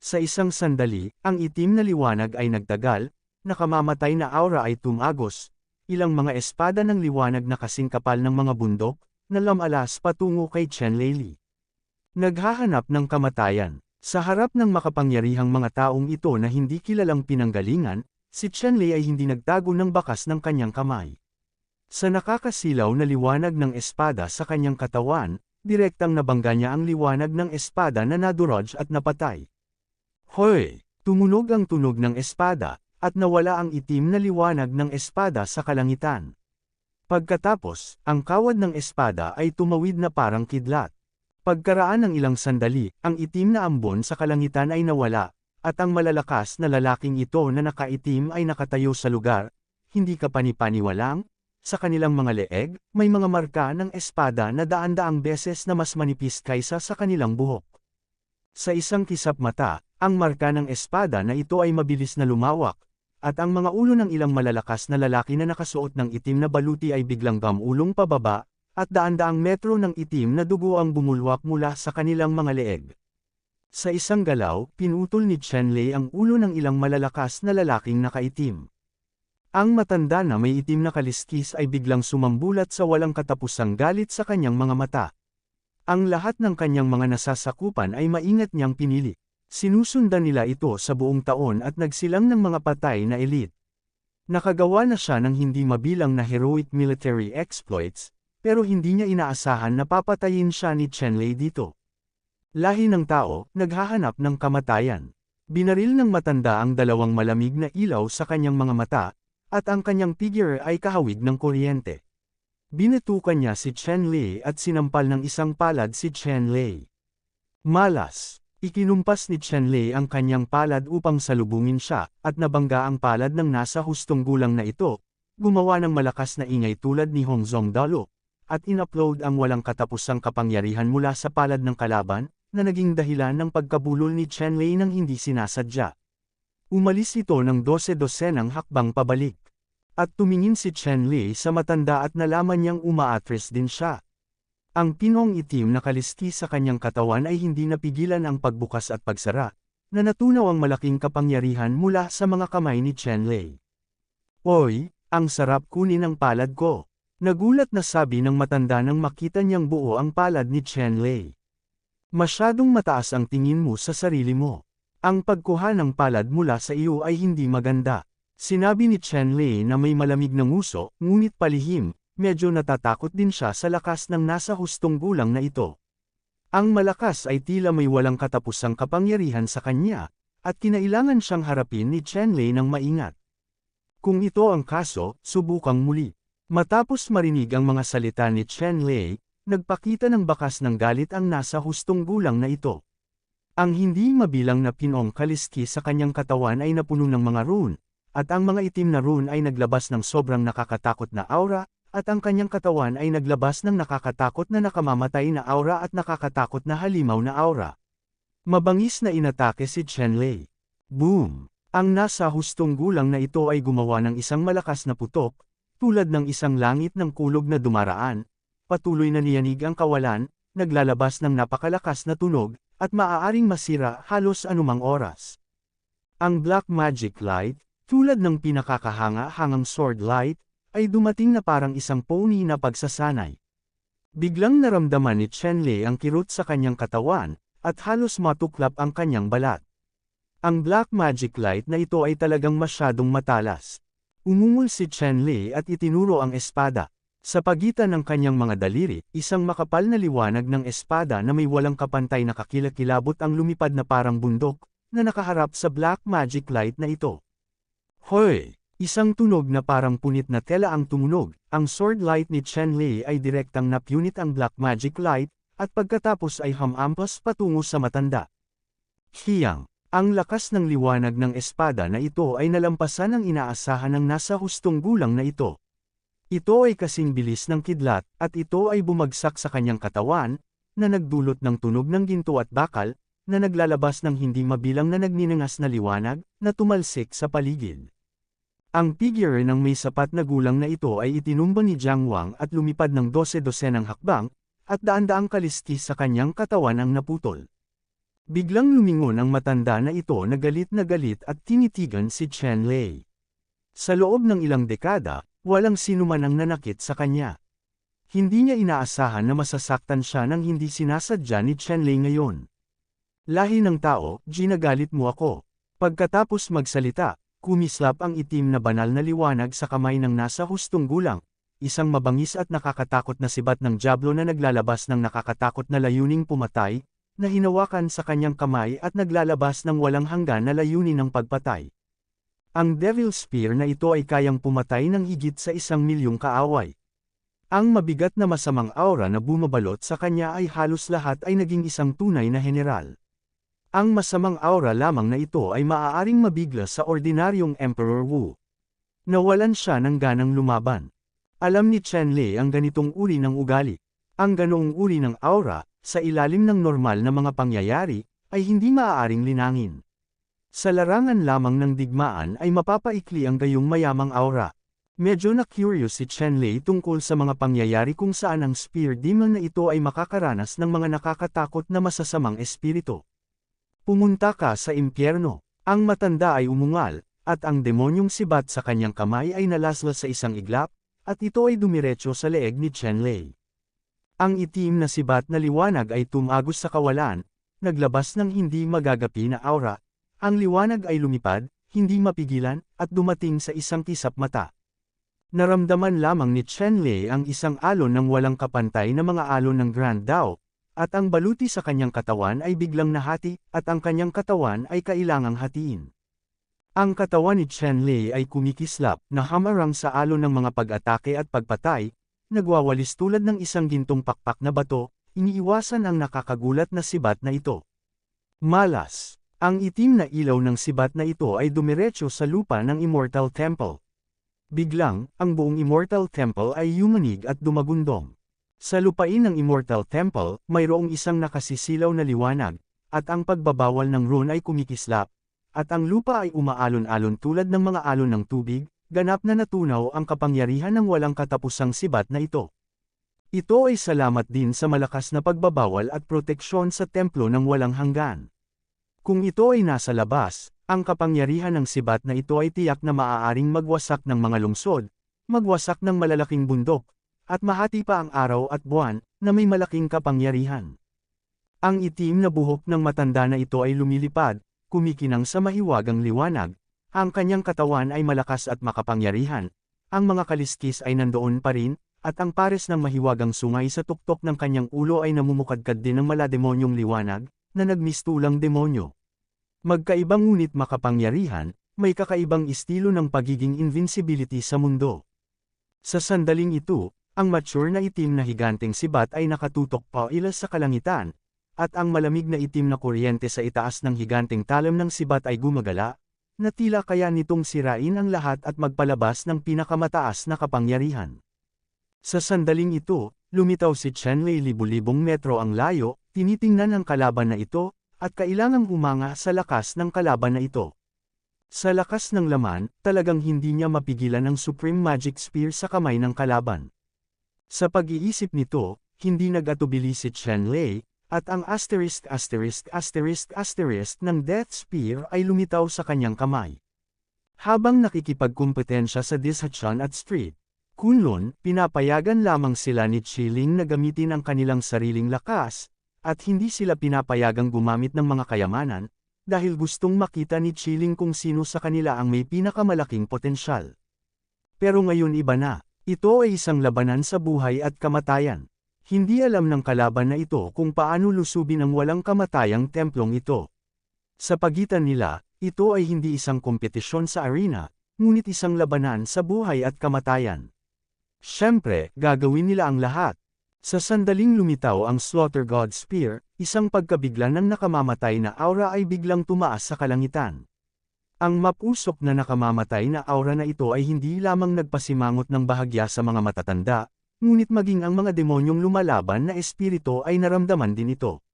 Sa isang sandali, ang itim na liwanag ay nagtagal, nakamamatay na aura ay tumagos, ilang mga espada ng liwanag na kasing kapal ng mga bundok, na lamalas patungo kay Chen Lei. Naghahanap ng kamatayan. Sa harap ng makapangyarihang mga taong ito na hindi kilalang pinanggalingan, si Chen Lei ay hindi nagtago ng bakas ng kanyang kamay. Sa nakakasilaw na liwanag ng espada sa kanyang katawan, direktang nabangga niya ang liwanag ng espada na nadurog at napatay. Hoy! Tumunog ang tunog ng espada, at nawala ang itim na liwanag ng espada sa kalangitan. Pagkatapos, ang kawad ng espada ay tumawid na parang kidlat. Pagkaraan ng ilang sandali, ang itim na ambon sa kalangitan ay nawala, at ang malalakas na lalaking ito na nakaitim ay nakatayo sa lugar, hindi ka panipaniwalang, sa kanilang mga leeg, may mga marka ng espada na daan-daang beses na mas manipis kaysa sa kanilang buhok. Sa isang kisap mata, ang marka ng espada na ito ay mabilis na lumawak, at ang mga ulo ng ilang malalakas na lalaki na nakasuot ng itim na baluti ay biglang gamulong pababa, at daan-daang metro ng itim na dugo ang bumulwak mula sa kanilang mga leeg. Sa isang galaw, pinutol ni Chen Lei ang ulo ng ilang malalakas na lalaking nakaitim. Ang matanda na may itim na kaliskis ay biglang sumambulat sa walang katapusang galit sa kanyang mga mata. Ang lahat ng kanyang mga nasasakupan ay maingat niyang pinili. Sinusundan nila ito sa buong taon at nagsilang ng mga patay na elite. Nakagawa na siya ng hindi mabilang na heroic military exploits, pero hindi niya inaasahan na papatayin siya ni Chen Lei dito. Lahi ng tao, naghahanap ng kamatayan. Binaril ng matanda ang 2 malamig na ilaw sa kanyang mga mata, at ang kanyang figure ay kahawig ng kuryente. Binatukan niya si Chen Lei at sinampal ng isang palad si Chen Lei. Malas. Ikinumpas ni Chen Lei ang kanyang palad upang salubungin siya, at nabangga ang palad ng nasa hustong gulang na ito, gumawa ng malakas na ingay tulad ni Hong Zhongdalo, at in-upload ang walang katapusang kapangyarihan mula sa palad ng kalaban, na naging dahilan ng pagkabulol ni Chen Lei nang hindi sinasadya. Umalis ito ng 12-dosenang hakbang pabalik. At tumingin si Chen Lei sa matanda at nalaman niyang umaatres din siya. Ang pinong itim na kaliskis sa kanyang katawan ay hindi napigilan ang pagbukas at pagsara, na natunaw ang malaking kapangyarihan mula sa mga kamay ni Chen Lei. "Oy, ang sarap kunin ang palad ko." Nagulat na sabi ng matanda nang makita niyang buo ang palad ni Chen Lei. "Masyadong mataas ang tingin mo sa sarili mo. Ang pagkuha ng palad mula sa iyo ay hindi maganda." Sinabi ni Chen Lei na may malamig na nguso, ngunit palihim. Medyo natatakot din siya sa lakas ng nasa hustong gulang na ito. Ang malakas ay tila may walang katapusang kapangyarihan sa kanya, at kinailangan siyang harapin ni Chen Lei ng maingat. Kung ito ang kaso, subukang muli. Matapos marinig ang mga salita ni Chen Lei, nagpakita ng bakas ng galit ang nasa hustong gulang na ito. Ang hindi mabilang na pinong kaliski sa kanyang katawan ay napuno ng mga rune, at ang mga itim na rune ay naglabas ng sobrang nakakatakot na aura, at ang kanyang katawan ay naglabas ng nakakatakot na nakamamatay na aura at nakakatakot na halimaw na aura. Mabangis na inatake si Chenlei. Boom! Ang nasa hustong gulang na ito ay gumawa ng isang malakas na putok, tulad ng isang langit ng kulog na dumaraan, patuloy na niyanig ang kawalan, naglalabas ng napakalakas na tunog, at maaaring masira halos anumang oras. Ang Black Magic Light, tulad ng pinakakahanga-hangang sword light, ay dumating na parang isang pony na pagsasanay. Biglang naramdaman ni Chenlei ang kirot sa kanyang katawan, at halos matuklap ang kanyang balat. Ang Black Magic Light na ito ay talagang masyadong matalas. Umungol si Chenlei at itinuro ang espada. Sa pagitan ng kanyang mga daliri, isang makapal na liwanag ng espada na may walang kapantay na kakilakilabot ang lumipad na parang bundok, na nakaharap sa Black Magic Light na ito. Hoy! Isang tunog na parang punit na tela ang tumunog. Ang sword light ni Chenlei ay direktang napunit ang Black Magic Light, at pagkatapos ay hamampas patungo sa matanda. Hiyang! Ang lakas ng liwanag ng espada na ito ay nalampasan ang inaasahan ng nasa hustong gulang na ito. Ito ay kasing bilis ng kidlat, at ito ay bumagsak sa kanyang katawan, na nagdulot ng tunog ng ginto at bakal, na naglalabas ng hindi mabilang na nagninangas na liwanag, na tumalsik sa paligid. Ang figure ng may sapat na gulang na ito ay itinumba ni Jiang Wang at lumipad ng 12-dosenang hakbang, at daan-daang kaliskis sa kanyang katawan ang naputol. Biglang lumingon ang matanda na ito na galit at tinitigan si Chenlei. Sa loob ng ilang dekada, walang sinuman ang nanakit sa kanya. Hindi niya inaasahan na masasaktan siya nang hindi sinasadya ni Chenlei ngayon. Lahi ng tao, ginagalit mo ako. Pagkatapos magsalita, kumislap ang itim na banal na liwanag sa kamay ng nasa hustong gulang, isang mabangis at nakakatakot na sibat ng diablo na naglalabas ng nakakatakot na layuning pumatay, na hinawakan sa kanyang kamay at naglalabas ng walang hanggan na layunin ng pagpatay. Ang Devil Spear na ito ay kayang pumatay ng higit sa 1,000,000 kaaway. Ang mabigat na masamang aura na bumabalot sa kanya ay halos lahat ay naging isang tunay na general. Ang masamang aura lamang na ito ay maaaring mabigla sa ordinaryong Emperor Wu. Nawalan siya ng ganang lumaban. Alam ni Chenlei ang ganitong uri ng ugali. Ang ganoong uri ng aura, sa ilalim ng normal na mga pangyayari, ay hindi maaaring linangin. Sa larangan lamang ng digmaan ay mapapaikli ang gayong mayamang aura. Medyo na-curious si Chenlei tungkol sa mga pangyayari kung saan ang spear demon na ito ay makakaranas ng mga nakakatakot na masasamang espiritu. Pumunta ka sa impyerno. Ang matanda ay umungal, at ang demonyong sibat sa kanyang kamay ay nalaslas sa isang iglap, at ito ay dumiretso sa leeg ni Chenlei. Ang itim na sibat na liwanag ay tumagos sa kawalan, naglabas ng hindi magagapi na aura. Ang liwanag ay lumipad, hindi mapigilan, at dumating sa isang kisap mata. Naramdaman lamang ni Chenlei ang isang alon ng walang kapantay na mga alon ng Grand Dao, at ang baluti sa kanyang katawan ay biglang nahati, at ang kanyang katawan ay kailangang hatiin. Ang katawan ni Chenlei ay kumikislap, na hamarang sa alon ng mga pag-atake at pagpatay, nagwawalis tulad ng isang gintong pakpak na bato, iniiwasan ang nakakagulat na sibat na ito. Malas! Ang itim na ilaw ng sibat na ito ay dumiretso sa lupa ng Immortal Temple. Biglang, ang buong Immortal Temple ay yumanig at dumagundong. Sa lupain ng Immortal Temple, mayroong isang nakasisilaw na liwanag, at ang pagbabawal ng rune ay kumikislap, at ang lupa ay umaalon-alon tulad ng mga alon ng tubig, ganap na natunaw ang kapangyarihan ng walang katapusang sibat na ito. Ito ay salamat din sa malakas na pagbabawal at proteksyon sa templo ng walang hanggan. Kung ito ay nasa labas, ang kapangyarihan ng sibat na ito ay tiyak na maaaring magwasak ng mga lungsod, magwasak ng malalaking bundok, at mahati pa ang araw at buwan, na may malaking kapangyarihan. Ang itim na buhok ng matanda na ito ay lumilipad, kumikinang sa mahiwagang liwanag, ang kanyang katawan ay malakas at makapangyarihan, ang mga kaliskis ay nandoon pa rin, at ang pares ng mahiwagang sungay sa tuktok ng kanyang ulo ay namumukadkad din ng malademonyong liwanag, na nagmistulang demonyo. Magkaibang ngunit makapangyarihan, may kakaibang estilo ng pagiging invincibility sa mundo. Sa sandaling ito, ang mature na itim na higanteng sibat ay nakatutok pa ila sa kalangitan, at ang malamig na itim na kuryente sa itaas ng higanteng talam ng sibat ay gumagala, na tila kaya nitong sirain ang lahat at magpalabas ng pinakamataas na kapangyarihan. Sa sandaling ito, lumitaw si Chenlei libu-libong metro ang layo, tinitingnan ang kalaban na ito, at kailangang humanga sa lakas ng kalaban na ito. Sa lakas ng laman, talagang hindi niya mapigilan ang Supreme Magic Spear sa kamay ng kalaban. Sa pag-iisip nito, hindi nag-atubili si Chenlei, at ang ng Death Spear ay lumitaw sa kanyang kamay. Habang nakikipagkumpetensya sa Dishachan at Street Kunlun, pinapayagan lamang sila ni Chiling na gamitin ang kanilang sariling lakas, at hindi sila pinapayagang gumamit ng mga kayamanan, dahil gustong makita ni Chiling kung sino sa kanila ang may pinakamalaking potensyal. Pero ngayon iba na, ito ay isang labanan sa buhay at kamatayan. Hindi alam ng kalaban na ito kung paano lusubin ang walang kamatayang templong ito. Sa pagitan nila, ito ay hindi isang kompetisyon sa arena, ngunit isang labanan sa buhay at kamatayan. Siyempre, gagawin nila ang lahat. Sa sandaling lumitaw ang Slaughter God Spear, isang pagkabigla ng nakamamatay na aura ay biglang tumaas sa kalangitan. Ang mapusok na nakamamatay na aura na ito ay hindi lamang nagpasimangot ng bahagya sa mga matatanda, ngunit maging ang mga demonyong lumalaban na espiritu ay naramdaman din ito.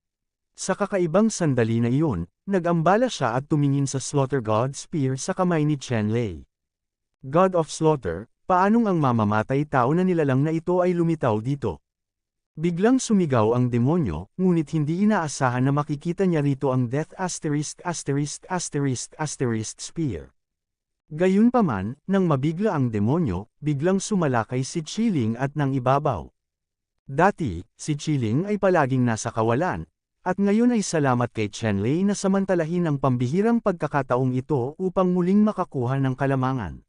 Sa kakaibang sandali na iyon, nag-ambala siya at tumingin sa Slaughter God Spear sa kamay ni Chenlei. God of Slaughter, paanong ang mamamatay tao na nilalang na ito ay lumitaw dito? Biglang sumigaw ang demonyo, ngunit hindi inaasahan na makikita niya rito ang Death Spear. Gayunpaman, nang mabigla ang demonyo, biglang sumalakay si Chiling at nang ibabaw. Dati, si Chiling ay palaging nasa kawalan, at ngayon ay salamat kay Chenlei na samantalahin ang pambihirang pagkakataong ito upang muling makakuha ng kalamangan.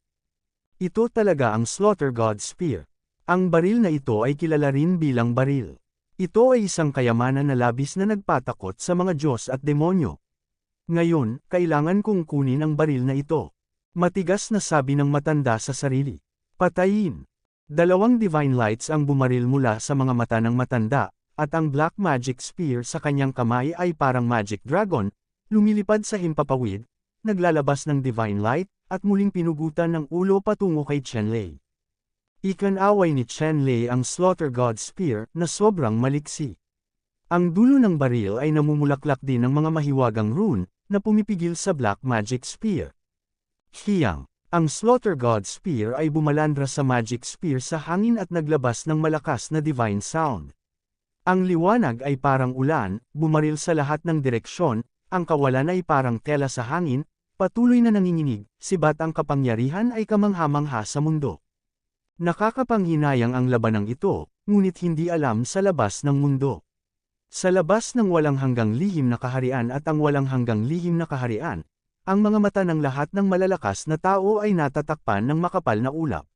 Ito talaga ang Slaughter God Spear. Ang baril na ito ay kilala rin bilang baril. Ito ay isang kayamanan na labis na nagpatakot sa mga Diyos at demonyo. Ngayon, kailangan kong kunin ang baril na ito. Matigas na sabi ng matanda sa sarili. Patayin. 2 divine lights ang bumaril mula sa mga mata ng matanda, at ang Black Magic Spear sa kanyang kamay ay parang Magic Dragon, lumilipad sa himpapawid, naglalabas ng divine light, at muling pinugutan ng ulo patungo kay Chenlei. Ikanaway ni Chenlei ang Slaughter God Spear na sobrang maliksi. Ang dulo ng baril ay namumulaklak din ng mga mahiwagang rune na pumipigil sa Black Magic Spear. Hiyang, ang Slaughter God Spear ay bumalandra sa Magic Spear sa hangin at naglabas ng malakas na divine sound. Ang liwanag ay parang ulan, bumaril sa lahat ng direksyon, ang kawalan ay parang tela sa hangin, patuloy na nanginginig, sibat ang kapangyarihan ay kamangha-mangha sa mundo. Nakakapanghinayang ang labanang ito, ngunit hindi alam sa labas ng mundo. Sa labas ng walang hanggang lihim na kaharian at ang walang hanggang lihim na kaharian, ang mga mata ng lahat ng malalakas na tao ay natatakpan ng makapal na ulap.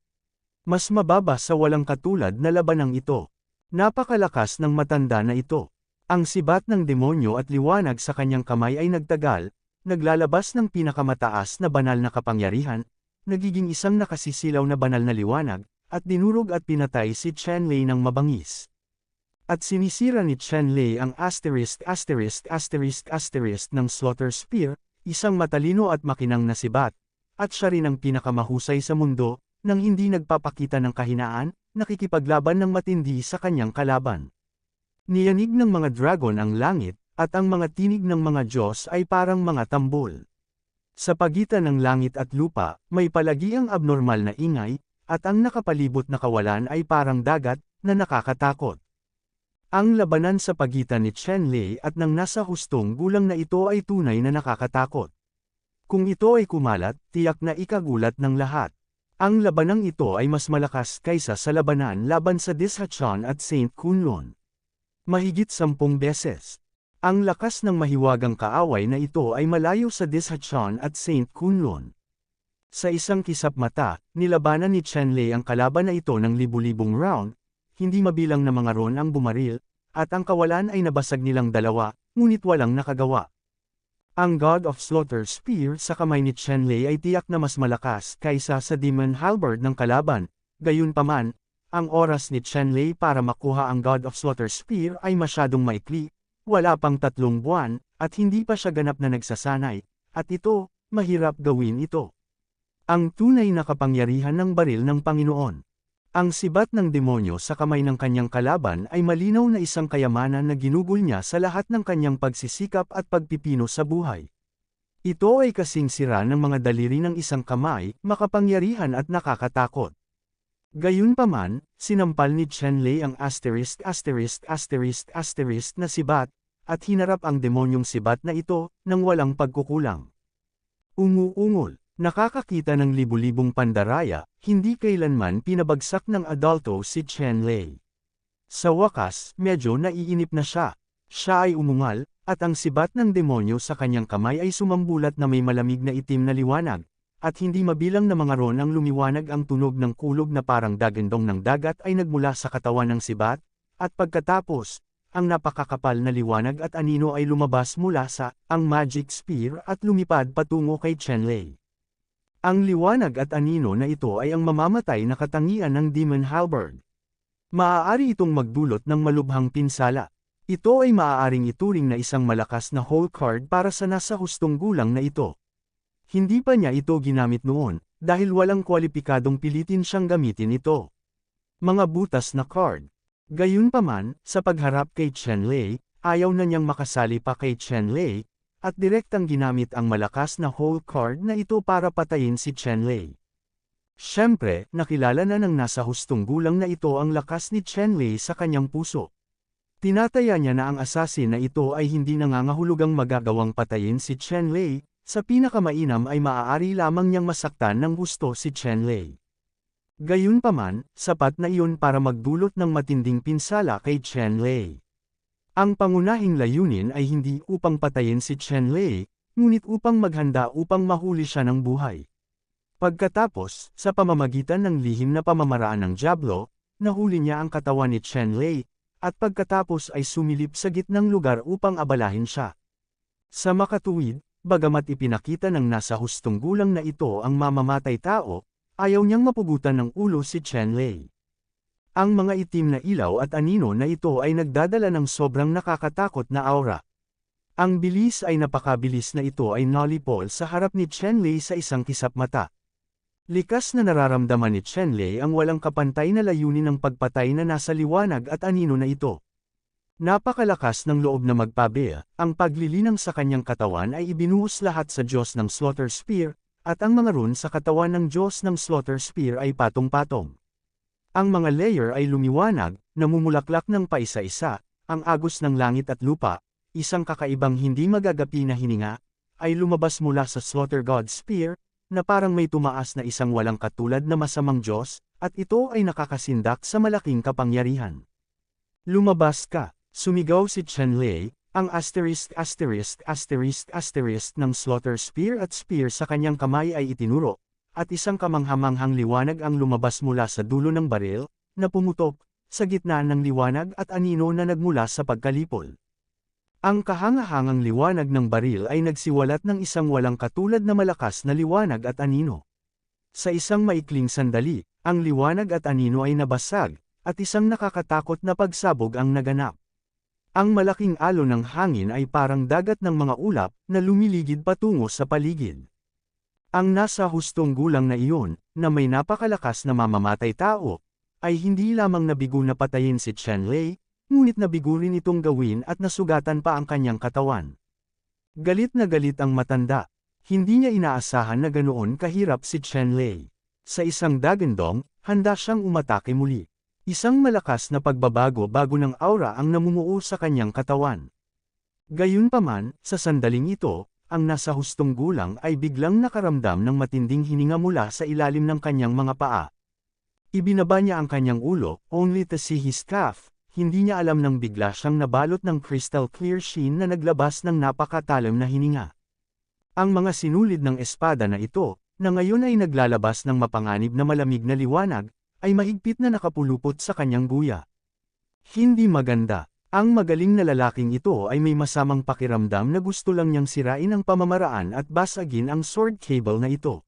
Mas mababa sa walang katulad na labanang ito. Napakalakas ng matanda na ito. Ang sibat ng demonyo at liwanag sa kanyang kamay ay nagtagal, naglalabas ng pinakamataas na banal na kapangyarihan, nagiging isang nakasisilaw na banal na liwanag, at dinurog at pinatay si Chenlei ng mabangis. At sinisira ni Chenlei ang ng Slaughter Spear, isang matalino at makinang na sibat, at siya rin ang pinakamahusay sa mundo, nang hindi nagpapakita ng kahinaan, nakikipaglaban ng matindi sa kanyang kalaban. Niyanig ng mga dragon ang langit, at ang mga tinig ng mga Diyos ay parang mga tambol. Sa pagitan ng langit at lupa, may palagiang abnormal na ingay, at ang nakapalibot na kawalan ay parang dagat, na nakakatakot. Ang labanan sa pagitan ni Chenlei at ng nasa hustong gulang na ito ay tunay na nakakatakot. Kung ito ay kumalat, tiyak na ikagulat ng lahat. Ang labanang ito ay mas malakas kaysa sa labanan laban sa Dishachan at Saint Kunlun. Mahigit 10 beses. Ang lakas ng mahiwagang kaaway na ito ay malayo sa Dishachan at Saint Kunlun. Sa isang kisap mata, nilabanan ni Chenlei ang kalaban na ito ng libu-libong round, hindi mabilang na mga ron ang bumaril, at ang kawalan ay nabasag nilang dalawa, ngunit walang nakagawa. Ang God of Slaughter Spear sa kamay ni Chenlei ay tiyak na mas malakas kaysa sa Demon Halberd ng kalaban, gayunpaman, ang oras ni Chenlei para makuha ang God of Slaughter Spear ay masyadong maikli, wala pang 3 buwan, at hindi pa siya ganap na nagsasanay, at ito, mahirap gawin ito. Ang tunay na kapangyarihan ng baril ng Panginoon. Ang sibat ng demonyo sa kamay ng kanyang kalaban ay malinaw na isang kayamanan na ginugol niya sa lahat ng kanyang pagsisikap at pagpipino sa buhay. Ito ay kasing sira ng mga daliri ng isang kamay, makapangyarihan at nakakatakot. Gayunpaman, sinampal ni Chen-Lei ang ***** na sibat, at hinarap ang demonyong sibat na ito, nang walang pagkukulang. Umuungol. Nakakakita ng libu-libong pandaraya, hindi kailanman pinabagsak ng adulto si Chen-Lei. Sa wakas, medyo naiinip na siya. Siya ay umungal, at ang sibat ng demonyo sa kanyang kamay ay sumambulat na may malamig na itim na liwanag, at hindi mabilang na mga ron ang lumiwanag ang tunog ng kulog na parang dagandong ng dagat ay nagmula sa katawan ng sibat, at pagkatapos, ang napakakapal na liwanag at anino ay lumabas mula sa ang magic spear at lumipad patungo kay Chen-Lei. Ang liwanag at anino na ito ay ang mamamatay na katangian ng Demon Halberd. Maaari itong magdulot ng malubhang pinsala. Ito ay maaaring ituring na isang malakas na hole card para sa nasa hustong gulang na ito. Hindi pa niya ito ginamit noon, dahil walang kwalipikadong pilitin siyang gamitin ito. Mga butas na card. Gayunpaman, sa pagharap kay Chen-Lei, ayaw na niyang makasali pa kay Chen-Lei, at direktang ginamit ang malakas na hole card na ito para patayin si Chen-Lei. Siyempre, nakilala na ng nasa hustong gulang na ito ang lakas ni Chen-Lei sa kanyang puso. Tinataya niya na ang assassin na ito ay hindi nangangahulugang magagawang patayin si Chen-Lei, sa pinakamainam ay maaari lamang niyang masaktan ng gusto si Chen-Lei. Gayunpaman, sapat na iyon para magdulot ng matinding pinsala kay Chen-Lei. Ang pangunahing layunin ay hindi upang patayin si Chen-Lei, ngunit upang maghanda upang mahuli siya ng buhay. Pagkatapos, sa pamamagitan ng lihim na pamamaraan ng Diablo, nahuli niya ang katawan ni Chen-Lei, at pagkatapos ay sumilip sa gitnang lugar upang abalahin siya. Sa makatuwid, bagamat ipinakita ng nasa hustong gulang na ito ang mamamatay tao, ayaw niyang mapugutan ng ulo si Chen-Lei. Ang mga itim na ilaw at anino na ito ay nagdadala ng sobrang nakakatakot na aura. Ang bilis ay napakabilis na ito ay nalipol sa harap ni Chen-Lei sa isang kisap mata. Likas na nararamdaman ni Chen-Lei ang walang kapantay na layunin ng pagpatay na nasa liwanag at anino na ito. Napakalakas ng loob na magpabea, ang paglilinang sa kanyang katawan ay ibinuhos lahat sa Diyos ng Slaughter Spear, at ang mga rune sa katawan ng Diyos ng Slaughter Spear ay patong-patong. Ang mga layer ay lumiwanag, namumulaklak ng paisa-isa, ang agos ng langit at lupa, isang kakaibang hindi magagapi na hininga, ay lumabas mula sa Slaughter God Spear, na parang may tumaas na isang walang katulad na masamang Diyos, at ito ay nakakasindak sa malaking kapangyarihan. Lumabas ka, sumigaw si Chen-Lei, ang ng Slaughter Spear at spear sa kanyang kamay ay itinuro, at isang kamanghamanghang liwanag ang lumabas mula sa dulo ng baril, na pumutok, sa gitna ng liwanag at anino na nagmula sa pagkalipol. Ang kahangahangang liwanag ng baril ay nagsiwalat ng isang walang katulad na malakas na liwanag at anino. Sa isang maikling sandali, ang liwanag at anino ay nabasag, at isang nakakatakot na pagsabog ang naganap. Ang malaking alon ng hangin ay parang dagat ng mga ulap na lumiligid patungo sa paligid. Ang nasa hustong gulang na iyon, na may napakalakas na mamamatay tao, ay hindi lamang nabigo na patayin si Chen-Lei, ngunit nabigo rin itong gawin at nasugatan pa ang kanyang katawan. Galit na galit ang matanda. Hindi niya inaasahan na ganoon kahirap si Chen-Lei. Sa isang dagandong, handa siyang umatake muli. Isang malakas na pagbabago ng aura ang namumuo sa kanyang katawan. Gayunpaman, sa sandaling ito, ang nasa hustong gulang ay biglang nakaramdam ng matinding hininga mula sa ilalim ng kanyang mga paa. Ibinaba niya ang kanyang ulo, only to see his calf, hindi niya alam nang bigla siyang nabalot ng crystal clear sheen na naglabas ng napakatalim na hininga. Ang mga sinulid ng espada na ito, na ngayon ay naglalabas ng mapanganib na malamig na liwanag, ay mahigpit na nakapulupot sa kanyang guya. Hindi maganda. Ang magaling na lalaking ito ay may masamang pakiramdam na gusto lang niyang sirain ang pamamaraan at basagin ang sword cable na ito.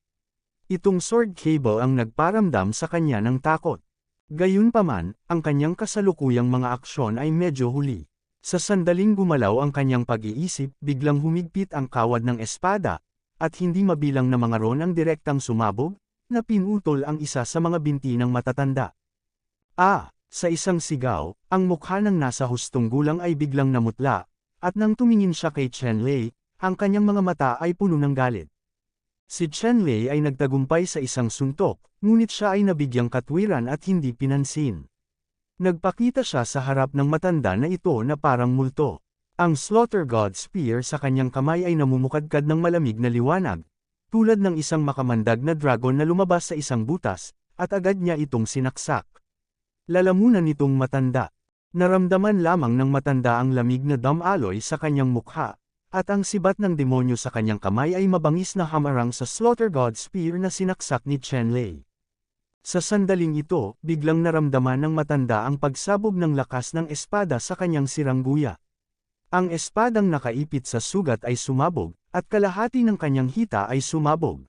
Itong sword cable ang nagparamdam sa kanya ng takot. Gayunpaman, ang kanyang kasalukuyang mga aksyon ay medyo huli. Sa sandaling gumalaw ang kanyang pag-iisip, biglang humigpit ang kawad ng espada, at hindi mabilang na mga ron ang direktang sumabog, na pinutol ang isa sa mga binti ng matatanda. Sa isang sigaw, ang mukha ng nasa hustong gulang ay biglang namutla, at nang tumingin siya kay Chen Lei, ang kanyang mga mata ay puno ng galit. Si Chen Lei ay nagtagumpay sa isang suntok, ngunit siya ay nabigyang katwiran at hindi pinansin. Nagpakita siya sa harap ng matanda na ito na parang multo. Ang Slaughter God Spear sa kanyang kamay ay namumukadkad ng malamig na liwanag, tulad ng isang makamandag na dragon na lumabas sa isang butas, at agad niya itong sinaksak. Lalamunan nitong matanda. Naramdaman lamang ng matanda ang lamig na damaloy sa kanyang mukha, at ang sibat ng demonyo sa kanyang kamay ay mabangis na hamarang sa Slaughter God Spear na sinaksak ni Chen Lei. Sa sandaling ito, biglang naramdaman ng matanda ang pagsabog ng lakas ng espada sa kanyang sirangguya. Ang espadang nakaipit sa sugat ay sumabog, at kalahati ng kanyang hita ay sumabog.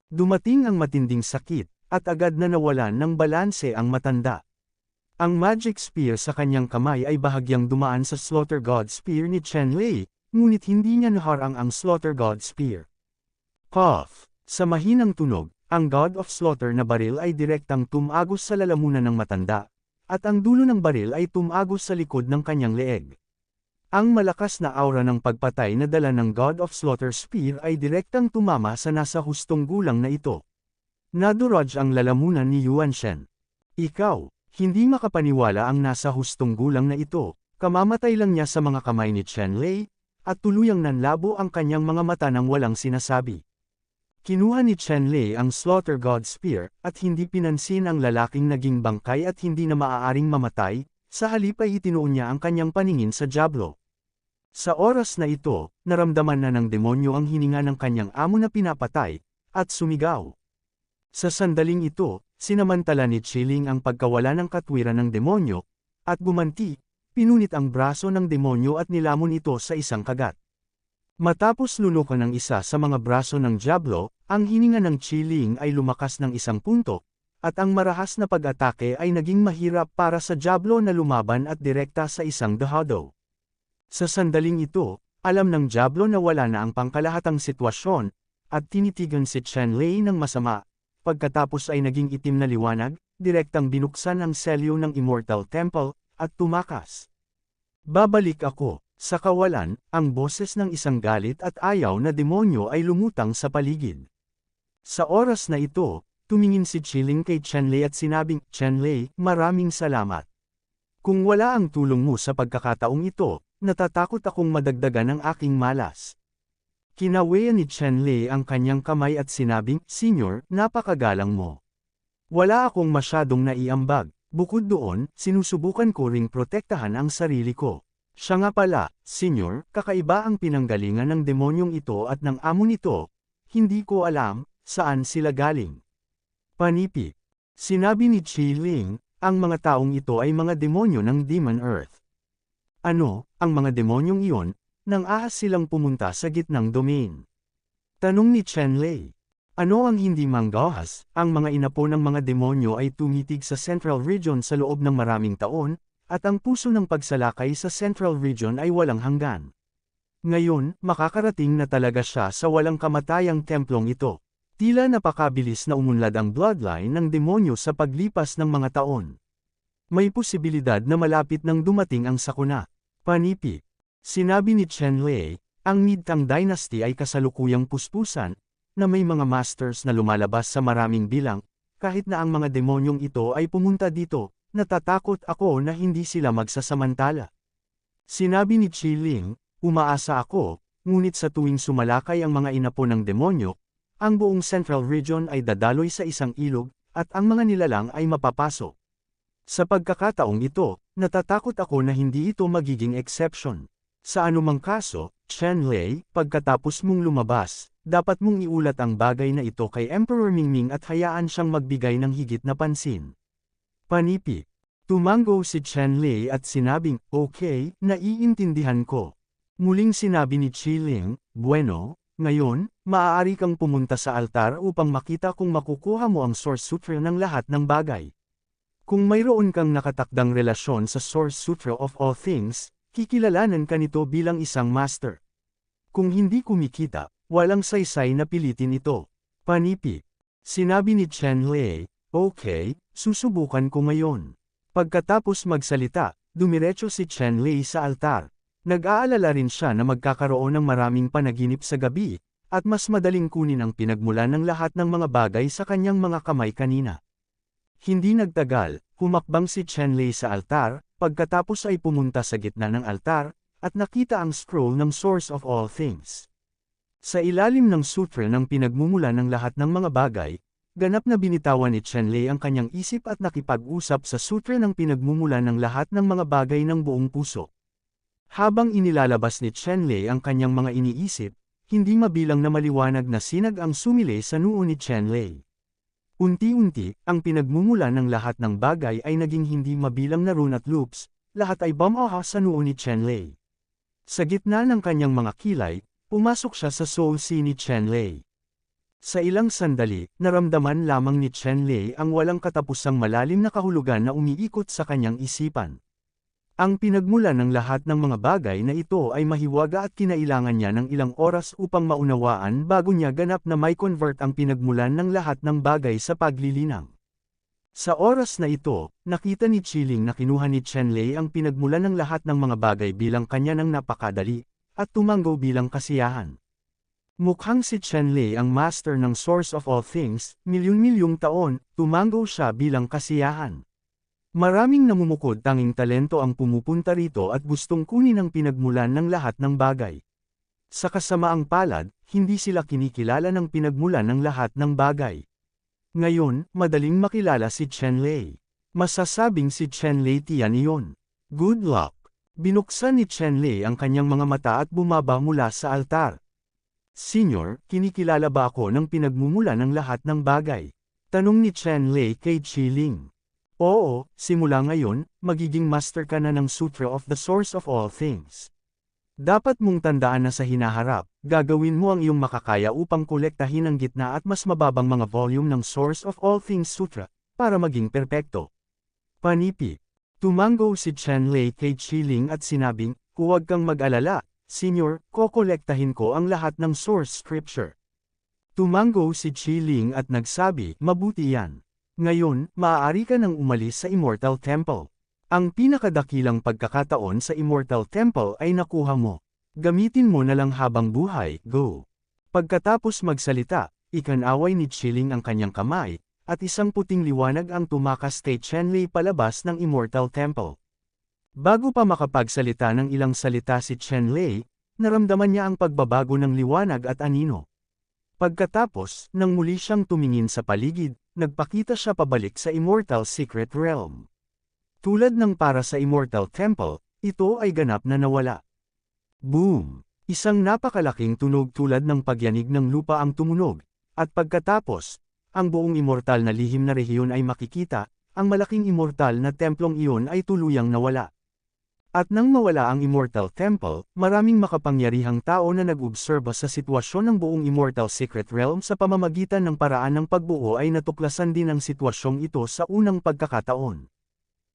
Dumating ang matinding sakit, at agad na nawalan ng balanse ang matanda. Ang magic spear sa kanyang kamay ay bahagyang dumaan sa Slaughter God Spear ni Chen Lei, ngunit hindi niya naharang ang Slaughter God Spear. Cough! Sa mahinang tunog, ang God of Slaughter na baril ay direktang tumagos sa lalamunan ng matanda, at ang dulo ng baril ay tumagos sa likod ng kanyang leeg. Ang malakas na aura ng pagpatay na dala ng God of Slaughter Spear ay direktang tumama sa nasa hustong gulang na ito. Nadurog ang lalamunan ni Yuan Shen. Ikaw, hindi makapaniwala ang nasa hustong gulang na ito, kamamatay lang niya sa mga kamay ni Chen Lei, at tuluyang nanlabo ang kanyang mga mata nang walang sinasabi. Kinuha ni Chen Lei ang Slaughter God Spear, at hindi pinansin ang lalaking naging bangkay at hindi na maaaring mamatay, sa halip ay itinuon niya ang kanyang paningin sa dyablo. Sa oras na ito, naramdaman na ng demonyo ang hininga ng kanyang amo na pinapatay, at sumigaw. Sa sandaling ito, sinamantala ni Chiling ang pagkawala ng katwiran ng demonyo, at gumanti, pinunit ang braso ng demonyo at nilamon ito sa isang kagat. Matapos lunukan ng isa sa mga braso ng dyablo, ang hininga ng Chiling ay lumakas ng isang punto, at ang marahas na pag-atake ay naging mahirap para sa dyablo na lumaban at direkta sa isang dahado. Sa sandaling ito, alam ng dyablo na wala na ang pangkalahatang sitwasyon, at tinitigan si Chen Lei ng masama. Pagkatapos ay naging itim na liwanag, direktang binuksan ang selyo ng Immortal Temple, at tumakas. Babalik ako. Sa kawalan, ang boses ng isang galit at ayaw na demonyo ay lumutang sa paligid. Sa oras na ito, tumingin si Chiling kay Chen Lei at sinabing, Chen Lei, maraming salamat. Kung wala ang tulong mo sa pagkakataong ito, natatakot akong madagdagan ang aking malas. Kinaweyan ni Chen Lei ang kanyang kamay at sinabing, Senyor, napakagalang mo. Wala akong masyadong naiambag, bukod doon, sinusubukan ko ring protektahan ang sarili ko. Siya nga pala, Senyor, kakaiba ang pinanggalingan ng demonyong ito at ng amo nito, hindi ko alam, saan sila galing. Panipik. Sinabi ni Chiling, ang mga taong ito ay mga demonyo ng Demon Earth. Ano, ang mga demonyong iyon, nang ahas silang pumunta sa gitnang domain. Tanong ni Chen Lei. Ano ang hindi manggahas? Ang mga inapo ng mga demonyo ay tumitig sa Central Region sa loob ng maraming taon, at ang puso ng pagsalakay sa Central Region ay walang hanggan. Ngayon, makakarating na talaga siya sa walang kamatayang templong ito. Tila napakabilis na umunlad ang bloodline ng demonyo sa paglipas ng mga taon. May posibilidad na malapit nang dumating ang sakuna. Panipik. Sinabi ni Chen Lei, ang Midtang Dynasty ay kasalukuyang puspusan, na may mga masters na lumalabas sa maraming bilang, kahit na ang mga demonyong ito ay pumunta dito, natatakot ako na hindi sila magsasamantala. Sinabi ni Chiling, umaasa ako, ngunit sa tuwing sumalakay ang mga inapo ng demonyo, ang buong Central Region ay dadaloy sa isang ilog, at ang mga nilalang ay mapapasok. Sa pagkakataong ito, natatakot ako na hindi ito magiging exception. Sa anumang kaso, Chen Lei, pagkatapos mong lumabas, dapat mong iulat ang bagay na ito kay Emperor Mingming at hayaan siyang magbigay ng higit na pansin. Panipik. Tumango si Chen Lei at sinabing, okay, naiintindihan ko. Muling sinabi ni Chiling, bueno, ngayon, maaari kang pumunta sa altar upang makita kung makukuha mo ang Source Sutra ng lahat ng bagay. Kung mayroon kang nakatakdang relasyon sa Source Sutra of all things, kikilalanan ka nito bilang isang master. Kung hindi kumikita, walang saysay na pilitin ito. Panipi. Sinabi ni Chen Lei, okay, susubukan ko ngayon. Pagkatapos magsalita, dumiretso si Chen Lei sa altar. Nag-aalala rin siya na magkakaroon ng maraming panaginip sa gabi, at mas madaling kunin ang pinagmulan ng lahat ng mga bagay sa kanyang mga kamay kanina. Hindi nagtagal, humakbang si Chen Lei sa altar, pagkatapos ay pumunta sa gitna ng altar, at nakita ang scroll ng Source of All Things. Sa ilalim ng sutra ng pinagmumula ng lahat ng mga bagay, ganap na binitawan ni Chen Lei ang kanyang isip at nakipag-usap sa sutra ng pinagmumula ng lahat ng mga bagay ng buong puso. Habang inilalabas ni Chen Lei ang kanyang mga iniisip, hindi mabilang na maliwanag na sinag ang sumilay sa noo ni Chen Lei. Unti-unti, ang pinagmumula ng lahat ng bagay ay naging hindi mabilang na rune at loops, lahat ay bumaha sa noo ni Chen Lei. Sa gitna ng kanyang mga kilay, pumasok siya sa soul sea ni Chen Lei. Sa ilang sandali, naramdaman lamang ni Chen Lei ang walang katapusang malalim na kahulugan na umiikot sa kanyang isipan. Ang pinagmula ng lahat ng mga bagay na ito ay mahiwaga at kinailangan niya ng ilang oras upang maunawaan bago niya ganap na may convert ang pinagmulan ng lahat ng bagay sa paglilinang. Sa oras na ito, nakita ni Chiling na kinuha ni Chen Lei ang pinagmulan ng lahat ng mga bagay bilang kanya ng napakadali, at tumanggo bilang kasiyahan. Mukhang si Chen Lei ang master ng Source of All Things, milyon-milyong taon, tumanggo siya bilang kasiyahan. Maraming namumukod tanging talento ang pumupunta rito at gustong kunin ang pinagmulan ng lahat ng bagay. Sa kasamaang palad, hindi sila kinikilala ng pinagmulan ng lahat ng bagay. Ngayon, madaling makilala si Chen Lei. Masasabing si Chen Lei tiyan iyon. Good luck! Binuksan ni Chen Lei ang kanyang mga mata at bumaba mula sa altar. Senior, kinikilala ba ako ng pinagmumula ng lahat ng bagay? Tanong ni Chen Lei kay Chiling. Oo, simula ngayon, magiging master ka na ng Sutra of the Source of All Things. Dapat mong tandaan na sa hinaharap, gagawin mo ang iyong makakaya upang kolektahin ang gitna at mas mababang mga volume ng Source of All Things Sutra, para maging perpekto. Panipi. Tumanggo si Chen Lei kay Chiling at sinabing, huwag kang mag-alala, Senior, kokolektahin ko ang lahat ng source scripture. Tumanggo si Chiling at nagsabi, mabuti yan. Ngayon, maaari ka nang umalis sa Immortal Temple. Ang pinakadakilang pagkakataon sa Immortal Temple ay nakuha mo. Gamitin mo na lang habang buhay, go. Pagkatapos magsalita, ikanaway ni Chiling ang kanyang kamay, at isang puting liwanag ang tumakas kay Chen Lei palabas ng Immortal Temple. Bago pa makapagsalita ng ilang salita si Chen Lei, naramdaman niya ang pagbabago ng liwanag at anino. Pagkatapos, nang muli siyang tumingin sa paligid, nagpakita siya pabalik sa Immortal Secret Realm. Tulad ng para sa Immortal Temple, ito ay ganap na nawala. Boom! Isang napakalaking tunog tulad ng pagyanig ng lupa ang tumunog, at pagkatapos, ang buong immortal na lihim na rehiyon ay makikita, ang malaking immortal na templong iyon ay tuluyang nawala. At nang mawala ang Immortal Temple, maraming makapangyarihang tao na nag-obserba sa sitwasyon ng buong Immortal Secret Realm sa pamamagitan ng paraan ng pagbuo ay natuklasan din ang sitwasyong ito sa unang pagkakataon.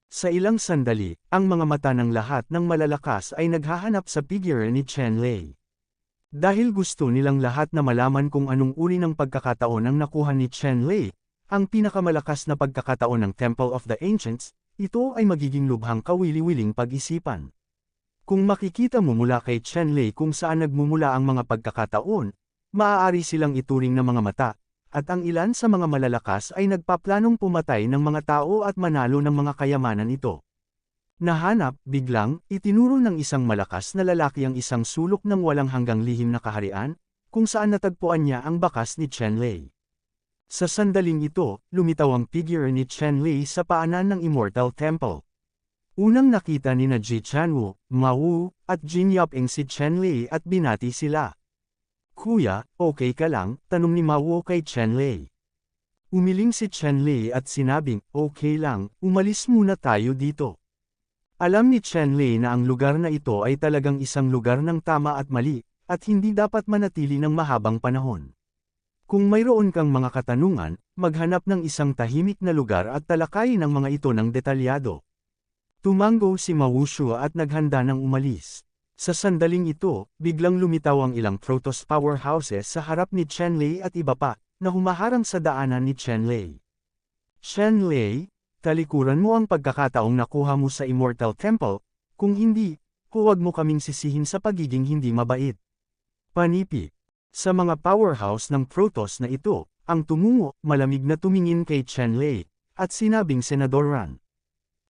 Sa ilang sandali, ang mga mata ng lahat ng malalakas ay naghahanap sa figure ni Chen Lei. Dahil gusto nilang lahat na malaman kung anong uri ng pagkakataon ang nakuha ni Chen Lei, ang pinakamalakas na pagkakataon ng Temple of the Ancients, ito ay magiging lubhang kawili-wiling pag-isipan. Kung makikita mo mula kay Chen Lei kung saan nagmumula ang mga pagkakataon, maaari silang ituring na mga mata, at ang ilan sa mga malalakas ay nagpaplanong pumatay ng mga tao at manalo ng mga kayamanan ito. Nahanap, biglang, itinuro ng isang malakas na lalaki ang isang sulok ng walang hanggang lihim na kaharian, kung saan natagpuan niya ang bakas ni Chen Lei. Sa sandaling ito, lumitaw ang figure ni Chen Lei sa paanan ng Immortal Temple. Unang nakita ni na Ji Chanwu, Ma Wu, at Jin Yaping si Chen Lei at binati sila. Kuya, okay ka lang? Tanong ni Ma Wu kay Chen Lei. Umiling si Chen Lei at sinabing, okay lang, umalis muna tayo dito. Alam ni Chen Lei na ang lugar na ito ay talagang isang lugar ng tama at mali, at hindi dapat manatili ng mahabang panahon. Kung mayroon kang mga katanungan, maghanap ng isang tahimik na lugar at talakayin ang mga ito ng detalyado. Tumango si Mawushu at naghanda ng umalis. Sa sandaling ito, biglang lumitaw ang ilang Protoss powerhouses sa harap ni Chenlei at iba pa, na humaharang sa daanan ni Chenlei. Chenlei, talikuran mo ang pagkakataong nakuha mo sa Immortal Temple, kung hindi, huwag mo kaming sisihin sa pagiging hindi mabait. Panipi. Sa mga powerhouse ng Protoss na ito, ang tumungo, malamig na tumingin kay Chenlei, at sinabing Senador Ran.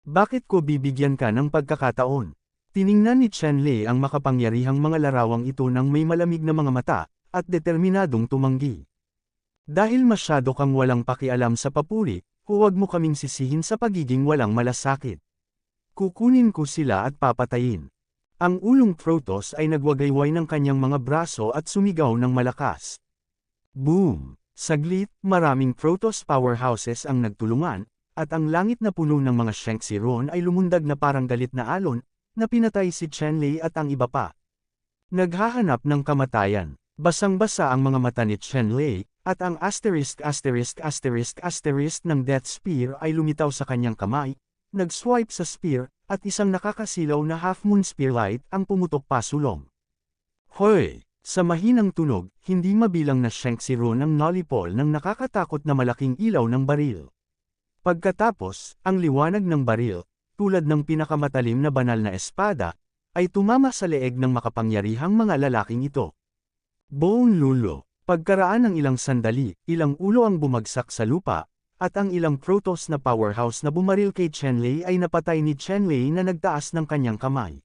Bakit ko bibigyan ka ng pagkakataon? Tiningnan ni Chenlei ang makapangyarihang mga larawang ito ng may malamig na mga mata, at determinadong tumanggi. Dahil masyado kang walang pakialam sa papuri, huwag mo kaming sisihin sa pagiging walang malasakit. Kukunin ko sila at papatayin. Ang ulong Protoss ay nagwagayway ng kanyang mga braso at sumigaw ng malakas. Boom! Saglit, maraming Protoss powerhouses ang nagtulungan, at ang langit na puno ng mga Shengxiron ay lumundag na parang galit na alon, na pinatay si Chenlei at ang iba pa. Naghahanap ng kamatayan. Basang-basa ang mga mata ni Chenlei, at ang asterisk ng Death Spear ay lumitaw sa kanyang kamay, nag-swipe sa spear, at isang nakakasilaw na half-moon spearlight ang pumutok pasulong. Hoy! Sa mahinang tunog, hindi mabilang na Shengxiron ang nolipol ng nakakatakot na malaking ilaw ng baril. Pagkatapos, ang liwanag ng baril, tulad ng pinakamatalim na banal na espada, ay tumama sa leeg ng makapangyarihang mga lalaking ito. Buong lulo, pagkaraan ng ilang sandali, ilang ulo ang bumagsak sa lupa, at ang ilang Protoss na powerhouse na bumaril kay Chenlei ay napatay ni Chenlei na nagtaas ng kanyang kamay.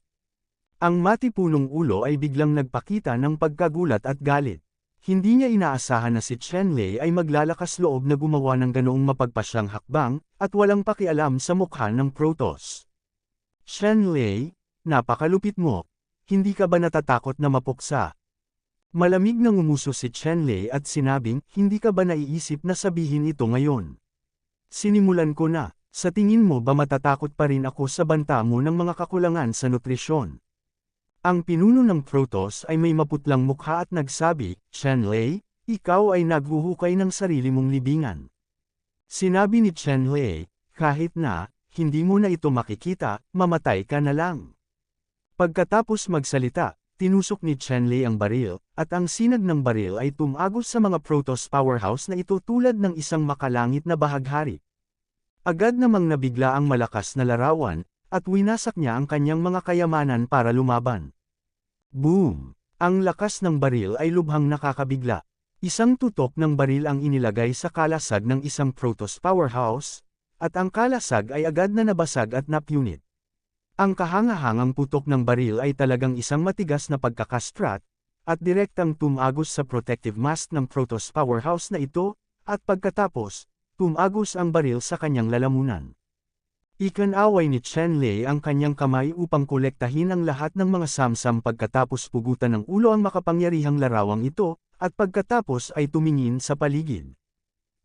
Ang matipunong ulo ay biglang nagpakita ng pagkagulat at galit. Hindi niya inaasahan na si Chenlei ay maglalakas loob na gumawa ng ganoong mapagpasyang hakbang, at walang pakialam sa mukha ng Protoss. Chenlei, napakalupit mo. Hindi ka ba natatakot na mapuksa? Malamig na ngumuso si Chenlei at sinabing, hindi ka ba naiisip na sabihin ito ngayon? Sinimulan ko na, sa tingin mo ba matatakot pa rin ako sa banta mo ng mga kakulangan sa nutrisyon? Ang pinuno ng Protoss ay may maputlang mukha at nagsabi, Chenlei, ikaw ay naghuhukay ng sarili mong libingan. Sinabi ni Chenlei, kahit na, hindi mo na ito makikita, mamatay ka na lang. Pagkatapos magsalita, tinusok ni Chenlei ang baril, at ang sinag ng baril ay tumagos sa mga Protoss powerhouse na ito tulad ng isang makalangit na bahaghari. Agad namang nabigla ang malakas na larawan, at winasak niya ang kanyang mga kayamanan para lumaban. Boom! Ang lakas ng baril ay lubhang nakakabigla. Isang tutok ng baril ang inilagay sa kalasag ng isang Protoss powerhouse, at ang kalasag ay agad na nabasag at napunit. Ang kahangahangang putok ng baril ay talagang isang matigas na pagkakastrat, at direktang tumagos sa protective mask ng Protoss powerhouse na ito, at pagkatapos, tumagos ang baril sa kanyang lalamunan. Ikinaway ni Chenlei ang kanyang kamay upang kolektahin ang lahat ng mga samsam pagkatapos pugutan ng ulo ang makapangyarihang larawang ito, at pagkatapos ay tumingin sa paligid.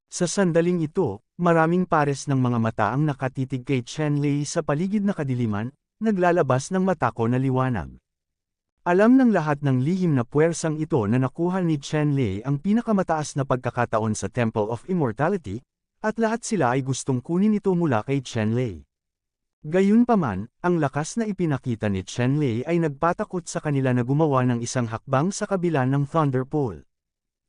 Sa sandaling ito, maraming pares ng mga mata ang nakatitig kay Chenlei sa paligid na kadiliman, naglalabas ng matako na liwanag. Alam ng lahat ng lihim na puwersang ito na nakuha ni Chenlei ang pinakamataas na pagkakataon sa Temple of Immortality, at lahat sila ay gustong kunin ito mula kay Chenlei. Gayunpaman, ang lakas na ipinakita ni Chenlei ay nagpatakot sa kanila na gumawa ng isang hakbang sa kabila ng Thunder Pole.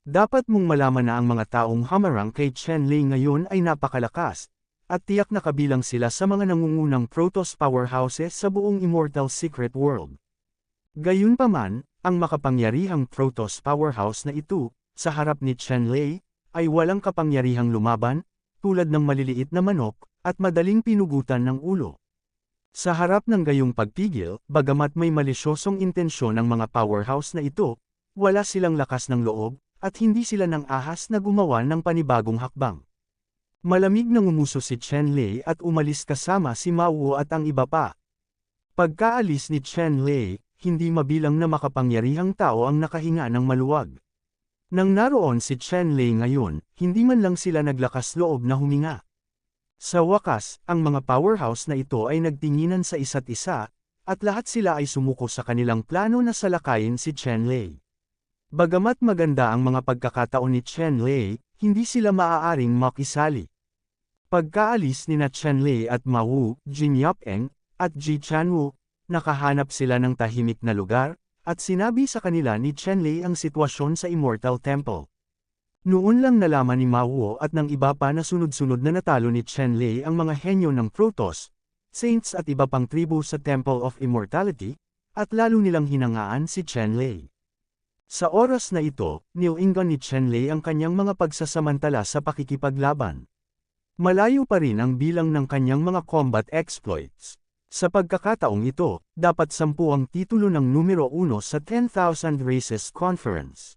Dapat mong malaman na ang mga taong hamarang kay Chenlei ngayon ay napakalakas, at tiyak na kabilang sila sa mga nangungunang Protoss powerhouses sa buong Immortal Secret World. Gayunpaman, ang makapangyarihang Protoss powerhouse na ito, sa harap ni Chenlei, ay walang kapangyarihang lumaban, tulad ng maliliit na manok, at madaling pinugutan ng ulo. Sa harap ng gayong pagpigil, bagamat may malisyosong intensyon ng mga powerhouse na ito, wala silang lakas ng loob, at hindi sila nang ahas na gumawa ng panibagong hakbang. Malamig na ngumuso si Chenlei at umalis kasama si Mao at ang iba pa. Pagkaalis ni Chenlei, hindi mabilang na makapangyarihang tao ang nakahinga ng maluwag. Nang naroon si Chenlei ngayon, hindi man lang sila naglakas loob na huminga. Sa wakas, ang mga powerhouse na ito ay nagtinginan sa isa't isa, at lahat sila ay sumuko sa kanilang plano na salakayin si Chenlei. Bagamat maganda ang mga pagkakataon ni Chenlei, hindi sila maaaring makisali. Pagkaalis ni Chenlei at Mao, Jinyapeng, at Ji Chanwoo, nakahanap sila ng tahimik na lugar, at sinabi sa kanila ni Chenlei ang sitwasyon sa Immortal Temple. Noon lang nalaman ni Mao at ng iba pa na sunod-sunod na natalo ni Chenlei ang mga henyo ng Protoss, Saints at iba pang tribu sa Temple of Immortality, at lalo nilang hinangaan si Chenlei. Sa oras na ito, niuinggan ni Chenlei ang kanyang mga pagsasamantala sa pakikipaglaban. Malayo pa rin ang bilang ng kanyang mga combat exploits. Sa pagkakataong ito, dapat 10 ang titulo ng numero 1 sa 10,000 Races Conference.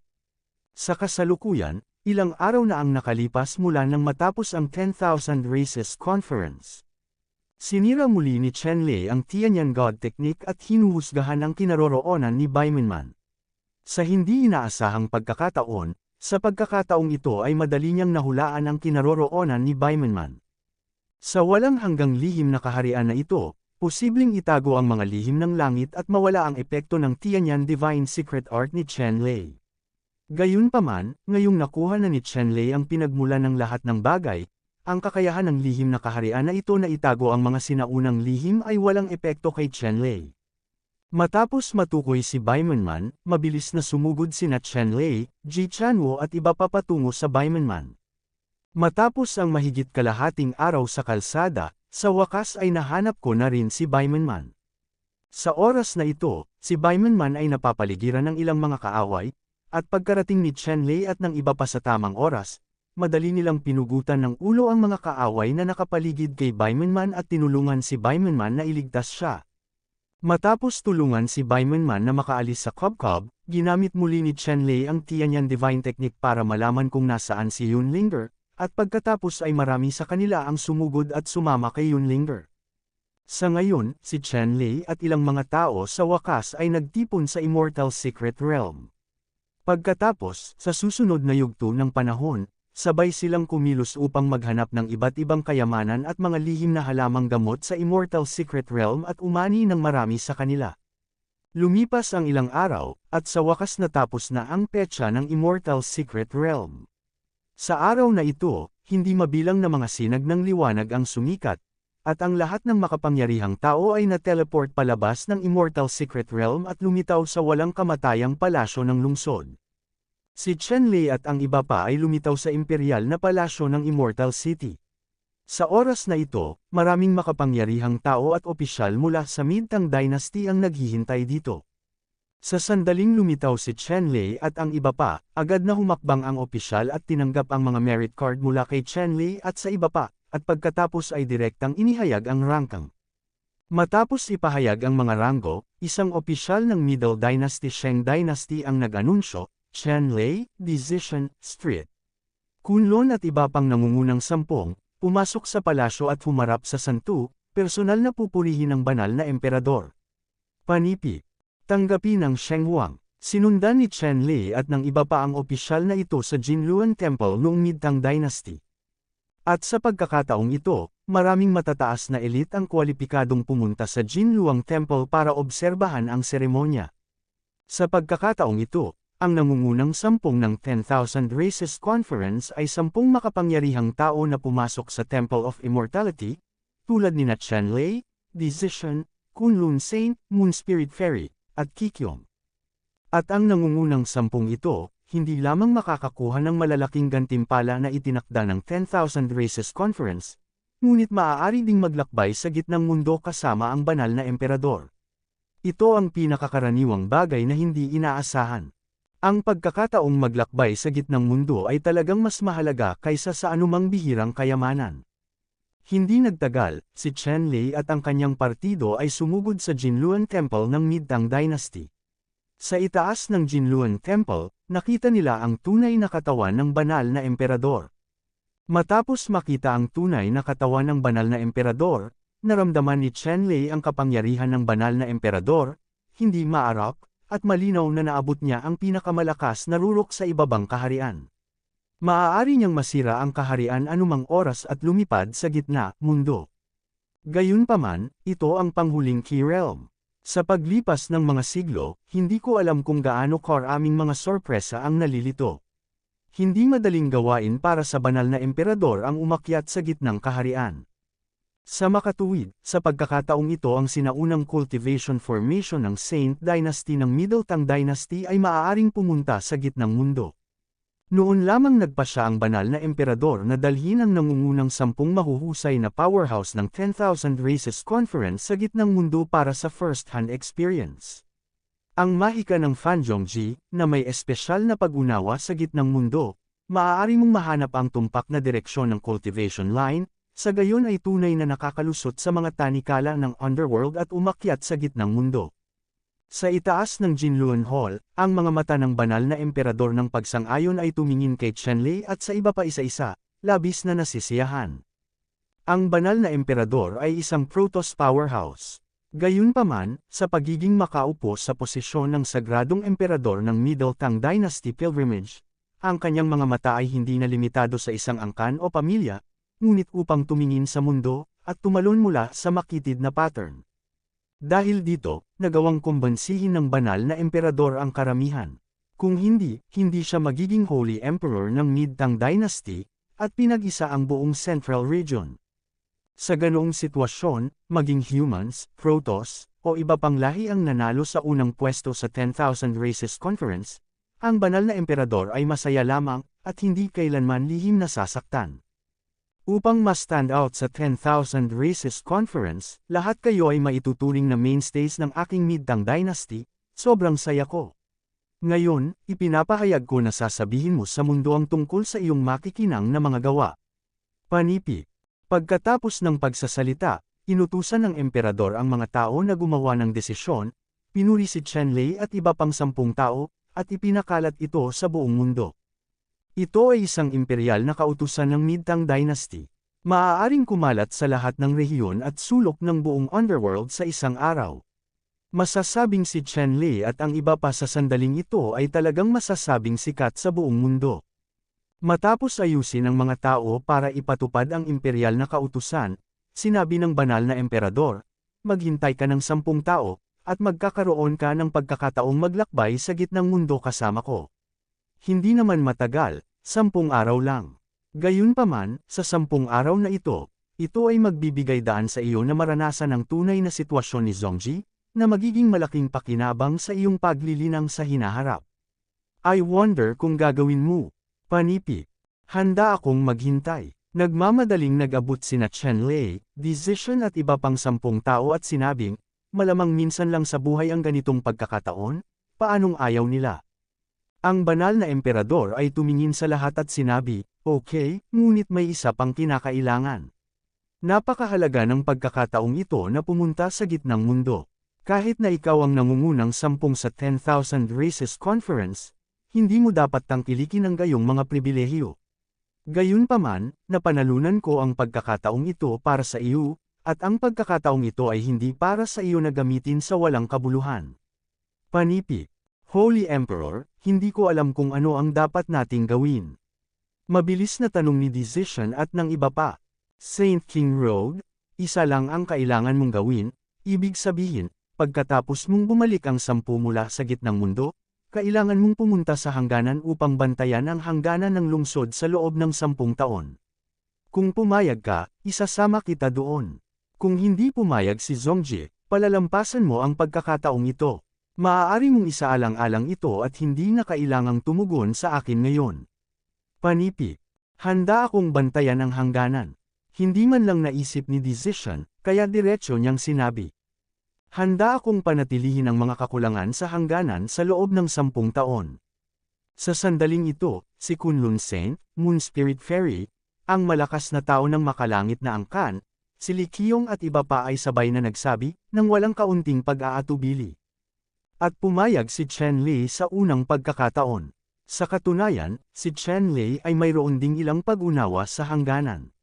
Sa kasalukuyan, ilang araw na ang nakalipas mula nang matapos ang 10,000 Races Conference. Sinira muli ni Chenlei ang Tianyan God Technique at hinuhusgahan ang kinaroroonan ni Baimenman. Sa hindi inaasahang pagkakataon, sa pagkakataong ito ay madali niyang nahulaan ang kinaroroonan ni Baimenman. Sa walang hanggang lihim na kaharian na ito, posibleng itago ang mga lihim ng langit at mawala ang epekto ng Tianyan Divine Secret Art ni Chenlei. Gayunpaman, ngayong nakuha na ni Chenlei ang pinagmulan ng lahat ng bagay, ang kakayahan ng lihim na kaharian na ito na itago ang mga sinaunang lihim ay walang epekto kay Chenlei. Matapos matukoy si Baimenman, mabilis na sumugod sina Chenlei, Ji Chanwoo at iba pa patungo sa Baimenman. Matapos ang mahigit kalahating araw sa kalsada, sa wakas ay nahanap ko na rin si Baimenman. Sa oras na ito, si Baimenman ay napapaligiran ng ilang mga kaaway, at pagkarating ni Chenlei at ng iba pa sa tamang oras, madali nilang pinugutan ng ulo ang mga kaaway na nakapaligid kay Baimenman at tinulungan si Baimenman na iligtas siya. Matapos tulungan si Baimenman na makaalis sa Kubkob, ginamit muli ni Chenlei ang Tianyan Divine Technique para malaman kung nasaan si Yunlinger, at pagkatapos ay marami sa kanila ang sumugod at sumama kay Yunlinger. Sa ngayon, si Chenlei at ilang mga tao sa wakas ay nagtipon sa Immortal Secret Realm. Pagkatapos, sa susunod na yugto ng panahon, sabay silang kumilos upang maghanap ng iba't ibang kayamanan at mga lihim na halamang gamot sa Immortal Secret Realm at umani ng marami sa kanila. Lumipas ang ilang araw, at sa wakas natapos na ang petsa ng Immortal Secret Realm. Sa araw na ito, hindi mabilang na mga sinag ng liwanag ang sumikat, at ang lahat ng makapangyarihang tao ay na-teleport palabas ng Immortal Secret Realm at lumitaw sa walang kamatayang palasyo ng lungsod. Si Chenlei at ang iba pa ay lumitaw sa imperial na palasyo ng Immortal City. Sa oras na ito, maraming makapangyarihang tao at opisyal mula sa Mid-Tang Dynasty ang naghihintay dito. Sa sandaling lumitaw si Chenlei at ang iba pa, agad na humakbang ang opisyal at tinanggap ang mga merit card mula kay Chenlei at sa iba pa, at pagkatapos ay direktang inihayag ang rangkang. Matapos ipahayag ang mga ranggo, isang opisyal ng Middle Dynasty Sheng Dynasty ang nag-anunsyo, Chenlei, Decision, Street. Kunlun at iba pang nangungunang 10, pumasok sa palasyo at humarap sa santu, personal na pupurihin ng banal na emperador. Panipi. Tanggapin ng Sheng Huang. Sinundan ni Chenlei at ng iba pa ang opisyal na ito sa Jinluan Temple noong Mid-Tang Dynasty. At sa pagkakataong ito, maraming matataas na elite ang kwalipikadong pumunta sa Jinluang Temple para obserbahan ang seremonya. Sa pagkakataong ito, ang nangungunang 10 ng 10,000 Races Conference ay 10 makapangyarihang tao na pumasok sa Temple of Immortality, tulad ni Chenlei, Decision, Kunlun Saint, Moon Spirit Fairy, at Kikyong. At ang nangungunang 10 ito, hindi lamang makakakuha ng malalaking gantimpala na itinakda ng 10,000 Races Conference, ngunit maaari ding maglakbay sa gitnang mundo kasama ang banal na emperador. Ito ang pinakakaraniwang bagay na hindi inaasahan. Ang pagkakataong maglakbay sa gitnang mundo ay talagang mas mahalaga kaysa sa anumang bihirang kayamanan. Hindi nagtagal, si Chenlei at ang kanyang partido ay sumugod sa Jinluan Temple ng Mid-Tang Dynasty. Sa itaas ng Jinluan Temple, nakita nila ang tunay na katawan ng banal na emperador. Matapos makita ang tunay na katawan ng banal na emperador, naramdaman ni Chenlei ang kapangyarihan ng banal na emperador, hindi maarap, at malinaw na naabot niya ang pinakamalakas na rurok sa ibabang kaharian. Maaari niyang masira ang kaharian anumang oras at lumipad sa gitna, mundo. Gayunpaman, ito ang panghuling key realm. Sa paglipas ng mga siglo, hindi ko alam kung gaano karaming mga sorpresa ang nalilito. Hindi madaling gawain para sa banal na emperador ang umakyat sa gitnang kaharian. Sa makatuwid, sa pagkakataong ito ang sinaunang cultivation formation ng Saint Dynasty ng Middle Tang Dynasty ay maaaring pumunta sa gitnang mundo. Noon lamang nagpasya ang banal na emperador na dalhin ang nangungunang 10 mahuhusay na powerhouse ng 10,000 Races Conference sa gitnang mundo para sa first-hand experience. Ang mahika ng Fanzhongji, na may espesyal na pag-unawa sa gitnang mundo, maaari mong mahanap ang tumpak na direksyon ng cultivation line, sa gayon ay tunay na nakakalusot sa mga tanikala ng underworld at umakyat sa gitnang mundo. Sa itaas ng Jinluan Hall, ang mga mata ng banal na emperador ng pagsang-ayon ay tumingin kay Chenlei at sa iba pa isa-isa, labis na nasisiyahan. Ang banal na emperador ay isang Protoss powerhouse. Gayunpaman, sa pagiging makaupo sa posisyon ng sagradong emperador ng Middle Tang Dynasty Pilgrimage, ang kanyang mga mata ay hindi na limitado sa isang angkan o pamilya, ngunit upang tumingin sa mundo, at tumalon mula sa makitid na pattern. Dahil dito, nagawang kumbansihin ng banal na emperador ang karamihan. Kung hindi, hindi siya magiging Holy Emperor ng Mid-Tang Dynasty, at pinag-isa ang buong Central Region. Sa ganoong sitwasyon, maging humans, Protoss, o iba pang lahi ang nanalo sa unang pwesto sa 10,000 Races Conference, ang banal na emperador ay masaya lamang, at hindi kailanman lihim nasasaktan. Upang ma-stand out sa 10,000 Races Conference, lahat kayo ay maituturing na mainstays ng aking Mid-Tang Dynasty, sobrang saya ko. Ngayon, ipinapahayag ko na sasabihin mo sa mundo ang tungkol sa iyong makikinang na mga gawa. Panipi. Pagkatapos ng pagsasalita, inutusan ng emperador ang mga tao na gumawa ng desisyon, pinuri si Chenlei at iba pang 10 tao, at ipinakalat ito sa buong mundo. Ito ay isang imperial na kautusan ng Mid-Tang Dynasty. Maaaring kumalat sa lahat ng rehiyon at sulok ng buong underworld sa isang araw. Masasabing si Chenlei at ang iba pa sa sandaling ito ay talagang masasabing sikat sa buong mundo. Matapos ayusin ang mga tao para ipatupad ang imperial na kautusan, sinabi ng banal na emperador, maghintay ka ng 10 tao, at magkakaroon ka ng pagkakataong maglakbay sa gitnang mundo kasama ko. Hindi naman matagal, 10 araw lang. Gayunpaman, sa 10 araw na ito ay magbibigay daan sa iyo na maranasan ang tunay na sitwasyon ni Zhongji, na magiging malaking pakinabang sa iyong paglilinang sa hinaharap. I wonder kung gagawin mo. Panipi. Handa akong maghintay. Nagmamadaling nag-abot sina Chenlei, Decision at iba pang 10 tao at sinabing, malamang minsan lang sa buhay ang ganitong pagkakataon, paanong ayaw nila? Ang banal na emperador ay tumingin sa lahat at sinabi, okay, ngunit may isa pang kinakailangan. Napakahalaga ng pagkakataong ito na pumunta sa gitnang mundo. Kahit na ikaw ang nangungunang 10 sa 10,000 Races Conference, hindi mo dapat tangkilikin ang gayong mga pribilehiyo. Gayunpaman, napanalunan ko ang pagkakataong ito para sa iyo, at ang pagkakataong ito ay hindi para sa iyo na gamitin sa walang kabuluhan. Panipi. Holy Emperor, hindi ko alam kung ano ang dapat nating gawin. Mabilis na tanong ni Decision at ng iba pa. Saint King Road, isa lang ang kailangan mong gawin, ibig sabihin, pagkatapos mong bumalik ang 10 mula sa gitnang mundo, kailangan mong pumunta sa hangganan upang bantayan ang hangganan ng lungsod sa loob ng 10 taon. Kung pumayag ka, isasama kita doon. Kung hindi pumayag si Zhongji, palalampasan mo ang pagkakataong ito. Maaari mong isaalang-alang ito at hindi na kailangang tumugon sa akin ngayon. Panipi. Handa akong bantayan ang hangganan. Hindi man lang naisip ni Decision, kaya diretsyo niyang sinabi. Handa akong panatilihin ang mga kakulangan sa hangganan sa loob ng 10 taon. Sa sandaling ito, si Kunlun Saint, Moon Spirit Fairy, ang malakas na tao ng makalangit na angkan, si Li Qiong at iba pa ay sabay na nagsabi, nang walang kaunting pag-aatubili. At pumayag si Chenlei sa unang pagkakataon. Sa katunayan, si Chenlei ay mayroon ding ilang pag-unawa sa hangganan.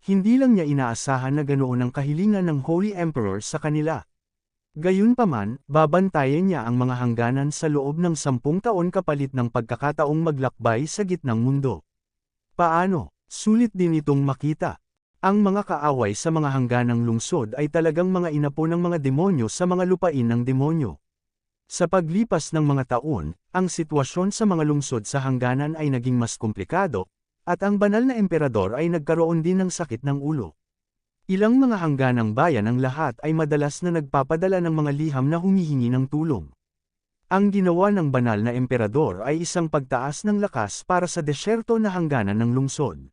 Hindi lang niya inaasahan na ganoon ang kahilingan ng Holy Emperor sa kanila. Gayunpaman, babantayan niya ang mga hangganan sa loob ng 10 taon kapalit ng pagkakataong maglakbay sa gitnang mundo. Paano? Sulit din itong makita. Ang mga kaaway sa mga hangganang lungsod ay talagang mga inapo ng mga demonyo sa mga lupain ng demonyo. Sa paglipas ng mga taon, ang sitwasyon sa mga lungsod sa hangganan ay naging mas komplikado, at ang banal na emperador ay nagkaroon din ng sakit ng ulo. Ilang mga hangganang bayan ang lahat ay madalas na nagpapadala ng mga liham na humihingi ng tulong. Ang ginawa ng banal na emperador ay isang pagtaas ng lakas para sa desyerto na hangganan ng lungsod.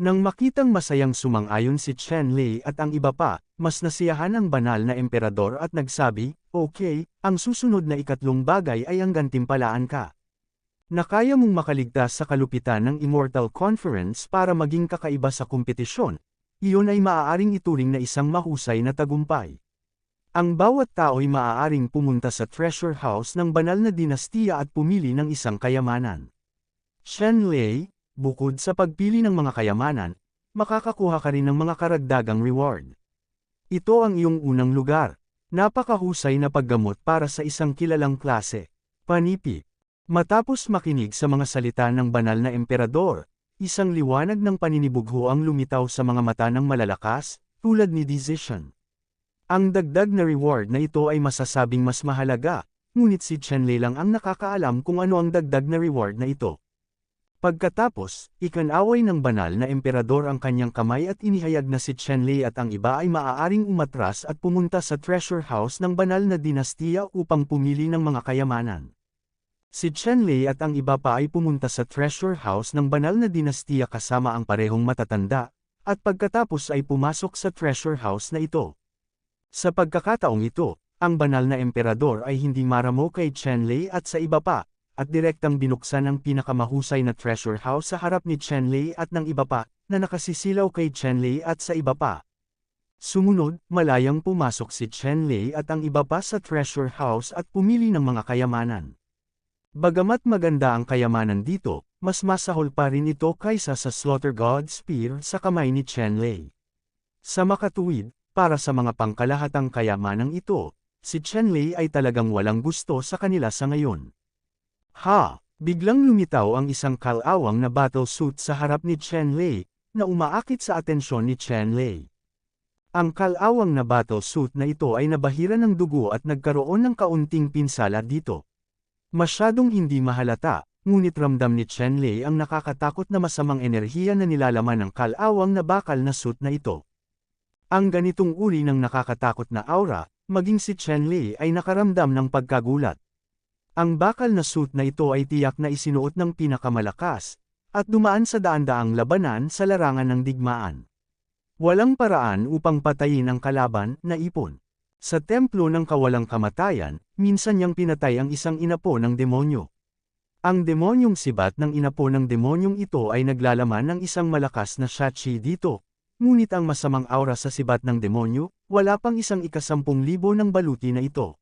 Nang makitang masayang sumang-ayon si Chen Lei at ang iba pa, mas nasiyahan ang banal na emperador at nagsabi, "Okay, ang susunod na ikatlong bagay ay ang gantimpalaan ka. Na kaya mong makaligtas sa kalupitan ng Immortal Conference para maging kakaiba sa kompetisyon, iyon ay maaaring ituring na isang mahusay na tagumpay." Ang bawat tao'y maaaring pumunta sa treasure house ng banal na dinastiya at pumili ng isang kayamanan. Chen Lei, bukod sa pagpili ng mga kayamanan, makakakuha ka rin ng mga karagdagang reward. Ito ang iyong unang lugar. Napakahusay na paggamot para sa isang kilalang klase. Panipi. Matapos makinig sa mga salita ng banal na emperador, isang liwanag ng paninibugho ang lumitaw sa mga mata ng malalakas, tulad ni Decision. Ang dagdag na reward na ito ay masasabing mas mahalaga, ngunit si Chen Lei lang ang nakakaalam kung ano ang dagdag na reward na ito. Pagkatapos, ikinaway ng banal na emperador ang kanyang kamay at inihayag na si Chen Lei at ang iba ay maaaring umatras at pumunta sa treasure house ng banal na dinastiya upang pumili ng mga kayamanan. Si Chen Lei at ang iba pa ay pumunta sa treasure house ng banal na dinastiya kasama ang parehong matatanda, at pagkatapos ay pumasok sa treasure house na ito. Sa pagkakataong ito, ang banal na emperador ay hindi maramo kay Chen Lei at sa iba pa, at direktang binuksan ang pinakamahusay na treasure house sa harap ni Chen Lei at ng iba pa, na nakasisilaw kay Chen Lei at sa iba pa. Sumunod, malayang pumasok si Chen Lei at ang iba pa sa treasure house at pumili ng mga kayamanan. Bagamat maganda ang kayamanan dito, mas masahol pa rin ito kaysa sa Slaughter God Spear sa kamay ni Chen Lei. Sa makatuwid, para sa mga pangkalahatang kayamanang ito, si Chen Lei ay talagang walang gusto sa kanila sa ngayon. Biglang lumitaw ang isang kalawang na battle suit sa harap ni Chen Lei, na umaakit sa atensyon ni Chen Lei. Ang kalawang na battle suit na ito ay nabahira ng dugo at nagkaroon ng kaunting pinsala dito. Masyadong hindi mahalata, ngunit ramdam ni Chen Lei ang nakakatakot na masamang enerhiya na nilalaman ng kalawang na bakal na suit na ito. Ang ganitong uri ng nakakatakot na aura, maging si Chen Lei ay nakaramdam ng pagkagulat. Ang bakal na suit na ito ay tiyak na isinuot ng pinakamalakas, at dumaan sa daan-daang labanan sa larangan ng digmaan. Walang paraan upang patayin ang kalaban na ipon. Sa templo ng kawalang kamatayan, minsan niyang pinatay ang isang inapo ng demonyo. Ang demonyong sibat ng inapo ng demonyong ito ay naglalaman ng isang malakas na shachi dito. Ngunit ang masamang aura sa sibat ng demonyo, wala pang 110,000 ng baluti na ito.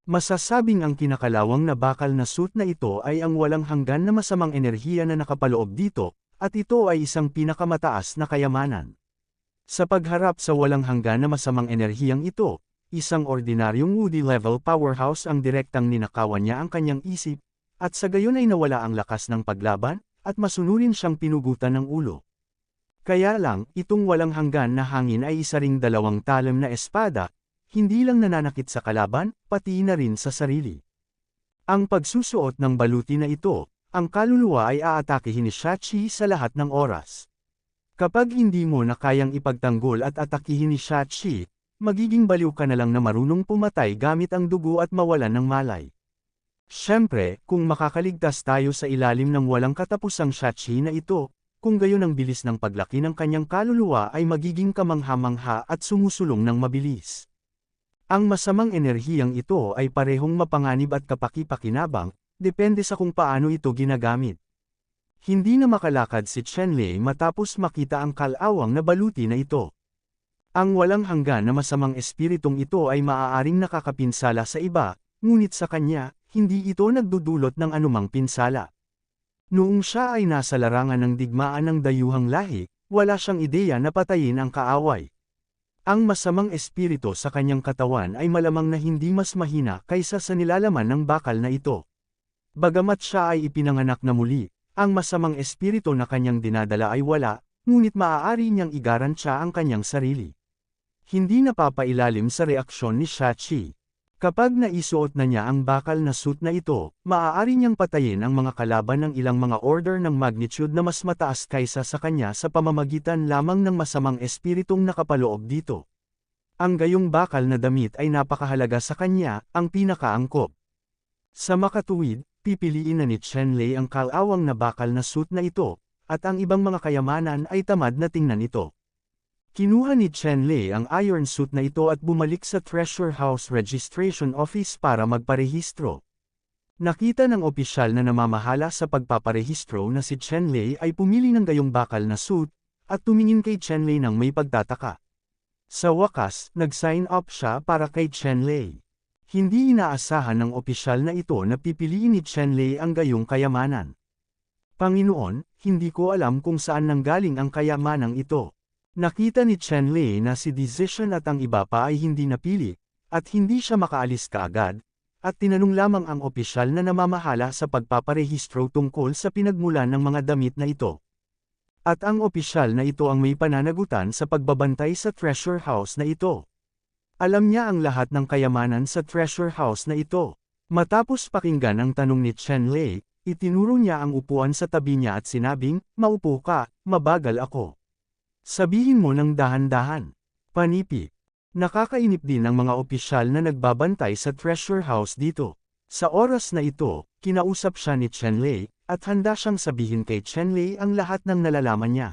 Masasabing ang kinakalawang na bakal na suit na ito ay ang walang hanggan na masamang enerhiya na nakapaloob dito, at ito ay isang pinakamataas na kayamanan. Sa pagharap sa walang hanggan na masamang enerhiyang ito, isang ordinaryong Woody-level powerhouse ang direktang ninakawan niya ang kanyang isip, at sa gayon ay nawala ang lakas ng paglaban, at masunurin siyang pinugutan ng ulo. Kaya lang, itong walang hanggan na hangin ay isa ring 2 talim na espada, hindi lang nananakit sa kalaban, pati na rin sa sarili. Ang pagsusuot ng baluti na ito, ang kaluluwa ay aatakihin ni Shachi sa lahat ng oras. Kapag hindi mo na kayang ipagtanggol at atakihin ni Shachi, magiging baliw ka na lang na marunong pumatay gamit ang dugo at mawalan ng malay. Siyempre, kung makakaligtas tayo sa ilalim ng walang katapusang Shachi na ito, kung gayon ang bilis ng paglaki ng kanyang kaluluwa ay magiging kamangha-mangha at sumusulong ng mabilis. Ang masamang enerhiyang ito ay parehong mapanganib at kapaki-pakinabang, depende sa kung paano ito ginagamit. Hindi na makalakad si Chen Lei matapos makita ang kalawang na baluti na ito. Ang walang hanggan na masamang espiritong ito ay maaaring nakakapinsala sa iba, ngunit sa kanya, hindi ito nagdudulot ng anumang pinsala. Noong siya ay nasa larangan ng digmaan ng dayuhang lahi, wala siyang ideya na patayin ang kaaway. Ang masamang espiritu sa kanyang katawan ay malamang na hindi mas mahina kaysa sa nilalaman ng bakal na ito. Bagamat siya ay ipinanganak na muli, ang masamang espiritu na kanyang dinadala ay wala, ngunit maaari niyang igaran siya ang kanyang sarili. Hindi napapailalim sa reaksyon ni Shachi. Kapag naisuot na niya ang bakal na suit na ito, maaari niyang patayin ang mga kalaban ng ilang mga order ng magnitude na mas mataas kaysa sa kanya sa pamamagitan lamang ng masamang espiritong nakapaloob dito. Ang gayong bakal na damit ay napakahalaga sa kanya, ang pinakaangkop. Sa makatuwid, pipiliin na ni Chenlei ang kalawang na bakal na suit na ito, at ang ibang mga kayamanan ay tamad na tingnan ito. Kinuha ni Chenlei ang iron suit na ito at bumalik sa Treasure House Registration Office para magparehistro. Nakita ng opisyal na namamahala sa pagpaparehistro na si Chenlei ay pumili ng gayong bakal na suit, at tumingin kay Chenlei ng may pagtataka. Sa wakas, nag-sign up siya para kay Chenlei. Hindi inaasahan ng opisyal na ito na pipiliin ni Chenlei ang gayong kayamanan. Panginoon, hindi ko alam kung saan nanggaling ang kayamanang ito. Nakita ni Chenlei na si Decision at ang iba pa ay hindi napili, at hindi siya makaalis kaagad, at tinanong lamang ang opisyal na namamahala sa pagpaparehistro tungkol sa pinagmulan ng mga damit na ito. At ang opisyal na ito ang may pananagutan sa pagbabantay sa treasure house na ito. Alam niya ang lahat ng kayamanan sa treasure house na ito. Matapos pakinggan ang tanong ni Chenlei, itinuro niya ang upuan sa tabi niya at sinabing, "Maupo ka, mabagal ako. Sabihin mo ng dahan-dahan." Panipi. Nakakainip din ang mga opisyal na nagbabantay sa treasure house dito. Sa oras na ito, kinausap siya ni Chenlei, at handa siyang sabihin kay Chenlei ang lahat ng nalalaman niya.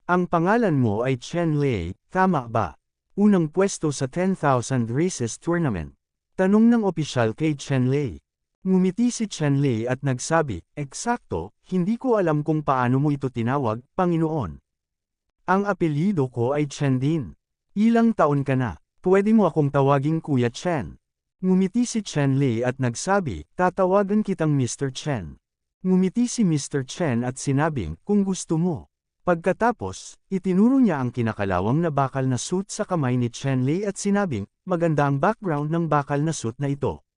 "Ang pangalan mo ay Chenlei, tama ba? Unang pwesto sa 10,000 Races Tournament." Tanong ng opisyal kay Chenlei. Ngumiti si Chenlei at nagsabi, "Eksakto, hindi ko alam kung paano mo ito tinawag, Panginoon. Ang apelyido ko ay Chen din. Ilang taon ka na? Pwede mo akong tawaging Kuya Chen." Ngumiti si Chenlei at nagsabi, "Tatawagan kitang Mr. Chen." Ngumiti si Mr. Chen at sinabing, "Kung gusto mo." Pagkatapos, itinuro niya ang kinakalawang na bakal na suit sa kamay ni Chenlei at sinabing, "Maganda ang background ng bakal na suit na ito.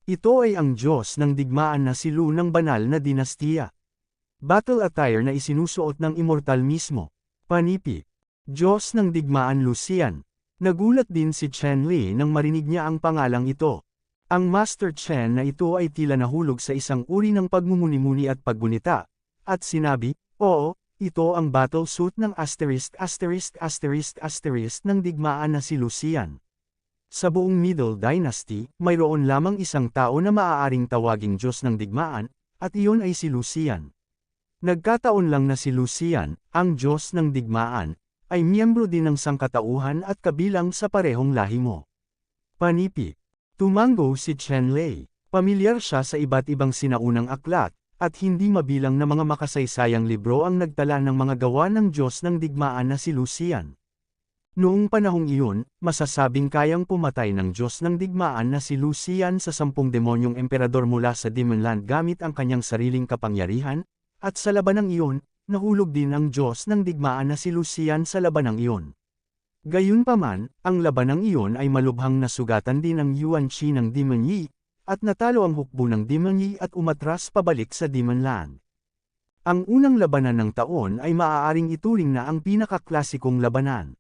Ito ay ang Diyos ng digmaan na si Lu ng banal na dinastiya. Battle attire na isinusuot ng immortal mismo." Panipi. Diyos ng digmaan Lucian. Nagulat din si Chenlei nang marinig niya ang pangalang ito. Ang Master Chen na ito ay tila nahulog sa isang uri ng pagmumuni-muni at paggunita, at sinabi, "Oo, ito ang battle suit ng ***** ng digmaan na si Lucian." Sa buong Middle Dynasty, mayroon lamang isang tao na maaaring tawaging Diyos ng digmaan, at iyon ay si Lucian. Nagkataon lang na si Lucian, ang Diyos ng digmaan, ay miyembro din ng sangkatauhan at kabilang sa parehong lahi mo. Panipi. Tumango si Chenlei. Pamilyar siya sa iba't ibang sinaunang aklat, at hindi mabilang na mga makasaysayang libro ang nagtala ng mga gawa ng Diyos ng digmaan na si Lucian. Noong panahong iyon, masasabing kayang pumatay ng Diyos ng digmaan na si Lucian sa 10 demonyong emperador mula sa Demonland gamit ang kanyang sariling kapangyarihan, at sa labanang iyon, nahulog din ang Diyos ng digmaan na si Lucian sa labanang iyon. Gayunpaman, ang labanang iyon ay malubhang nasugatan din ng Yuan Shi ng Demon Yi, at natalo ang hukbo ng Demon Yi at umatras pabalik sa Demonland. Ang unang labanan ng taon ay maaaring ituring na ang pinakaklasikong labanan.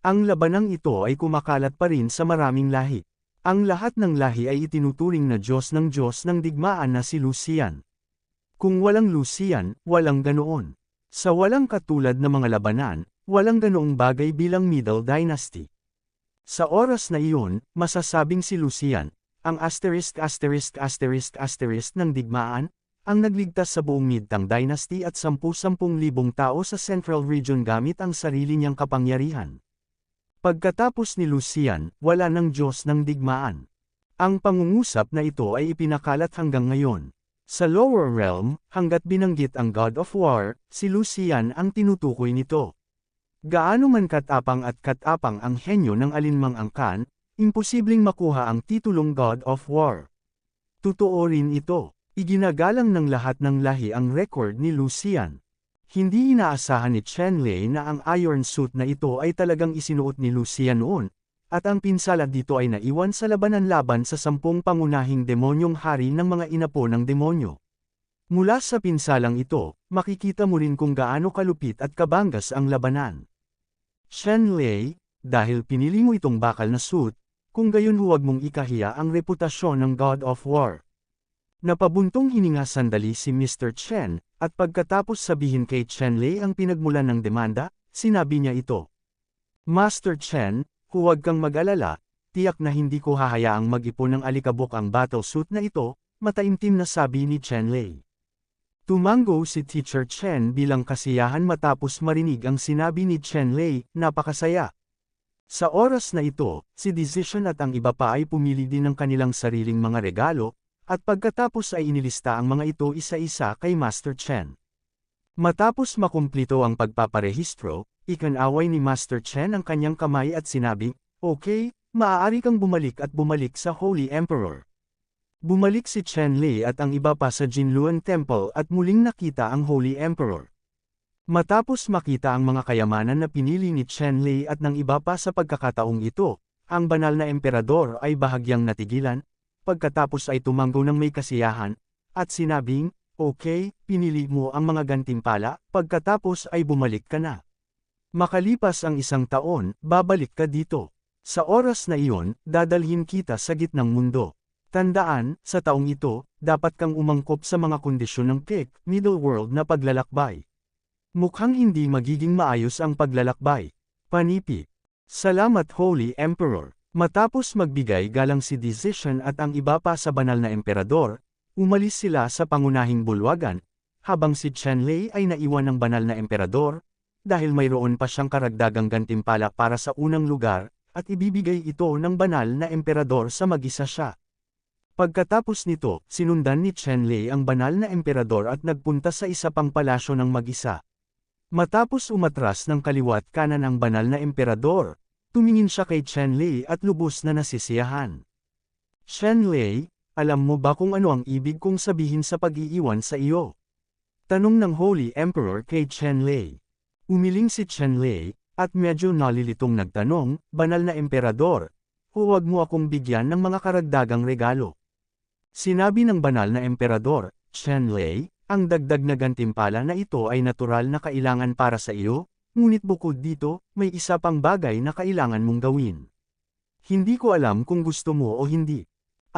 Ang labanang ito ay kumakalat pa rin sa maraming lahi. Ang lahat ng lahi ay itinuturing na Diyos ng digmaan na si Lucian. Kung walang Lucian, walang ganoon. Sa walang katulad na mga labanan, walang ganoong bagay bilang Middle Dynasty. Sa oras na iyon, masasabing si Lucian, ang ***** ng digmaan, ang nagligtas sa buong Mid-Tang Dynasty at 10,000 tao sa Central Region gamit ang sarili niyang kapangyarihan. Pagkatapos ni Lucian, wala ng Diyos ng digmaan. Ang pangungusap na ito ay ipinakalat hanggang ngayon. Sa lower realm, hanggat binanggit ang God of War, si Lucian ang tinutukoy nito. Gaano man katapang ang henyo ng alinmang angkan, imposibleng makuha ang titulong God of War. Totoo rin ito. Iginagalang ng lahat ng lahi ang record ni Lucian. Hindi inaasahan ni Chenlei na ang iron suit na ito ay talagang isinuot ni Lucian noon, at ang pinsala dito ay naiwan sa labanan laban sa 10 pangunahing demonyong hari ng mga inapo ng demonyo. Mula sa pinsalang ito, makikita mo rin kung gaano kalupit at kabangas ang labanan. Chenlei, dahil pinili mo itong bakal na suit, kung gayon huwag mong ikahiya ang reputasyon ng God of War. Napabuntong hininga sandali si Mr. Chen, at pagkatapos sabihin kay Chen Lei ang pinagmulan ng demanda, sinabi niya ito. Master Chen, huwag kang mag-alala, tiyak na hindi ko hahayaang mag-ipon ng alikabok ang battlesuit na ito, mataimtim na sabi ni Chen Lei. Tumango si Teacher Chen bilang kasiyahan matapos marinig ang sinabi ni Chen Lei, napakasaya. Sa oras na ito, si Decision at ang iba pa ay pumili din ng kanilang sariling mga regalo, at pagkatapos ay inilista ang mga ito isa-isa kay Master Chen. Matapos makumplito ang pagpaparehistro, ikinaway ni Master Chen ang kanyang kamay at sinabi, okay, maaari kang bumalik at bumalik sa Holy Emperor. Bumalik si Chen Lei at ang iba pa sa Jinluan Temple at muling nakita ang Holy Emperor. Matapos makita ang mga kayamanan na pinili ni Chen Lei at ng iba pa sa pagkakataong ito, ang banal na emperador ay bahagyang natigilan, pagkatapos ay tumango ng may kasiyahan, at sinabing, okay, pinili mo ang mga gantimpala, pagkatapos ay bumalik ka na. Makalipas ang 1 taon, babalik ka dito. Sa oras na iyon, dadalhin kita sa gitnang mundo. Tandaan, sa taong ito, dapat kang umangkop sa mga kondisyon ng peak, middle world na paglalakbay. Mukhang hindi magiging maayos ang paglalakbay. Panipi. Salamat Holy Emperor. Matapos magbigay galang si Decision at ang iba pa sa banal na emperador, umalis sila sa pangunahing bulwagan, habang si Chen Lei ay naiwan ng banal na emperador, dahil mayroon pa siyang karagdagang gantimpala para sa unang lugar, at ibibigay ito ng banal na emperador sa mag-isa siya. Pagkatapos nito, sinundan ni Chen Lei ang banal na emperador at nagpunta sa isa pang palasyo ng mag-isa. Matapos umatras ng kaliwat kanan ang banal na emperador, tumingin siya kay Chen Lei at lubos na nasisiyahan. Chen Lei, alam mo ba kung ano ang ibig kong sabihin sa pag-iiwan sa iyo? Tanong ng Holy Emperor kay Chen Lei. Umiling si Chen Lei, at medyo nalilitong nagtanong, banal na emperador, huwag mo akong bigyan ng mga karagdagang regalo. Sinabi ng banal na emperador, Chen Lei, ang dagdag na gantimpala na ito ay natural na kailangan para sa iyo, ngunit bukod dito, may isa pang bagay na kailangan mong gawin. Hindi ko alam kung gusto mo o hindi.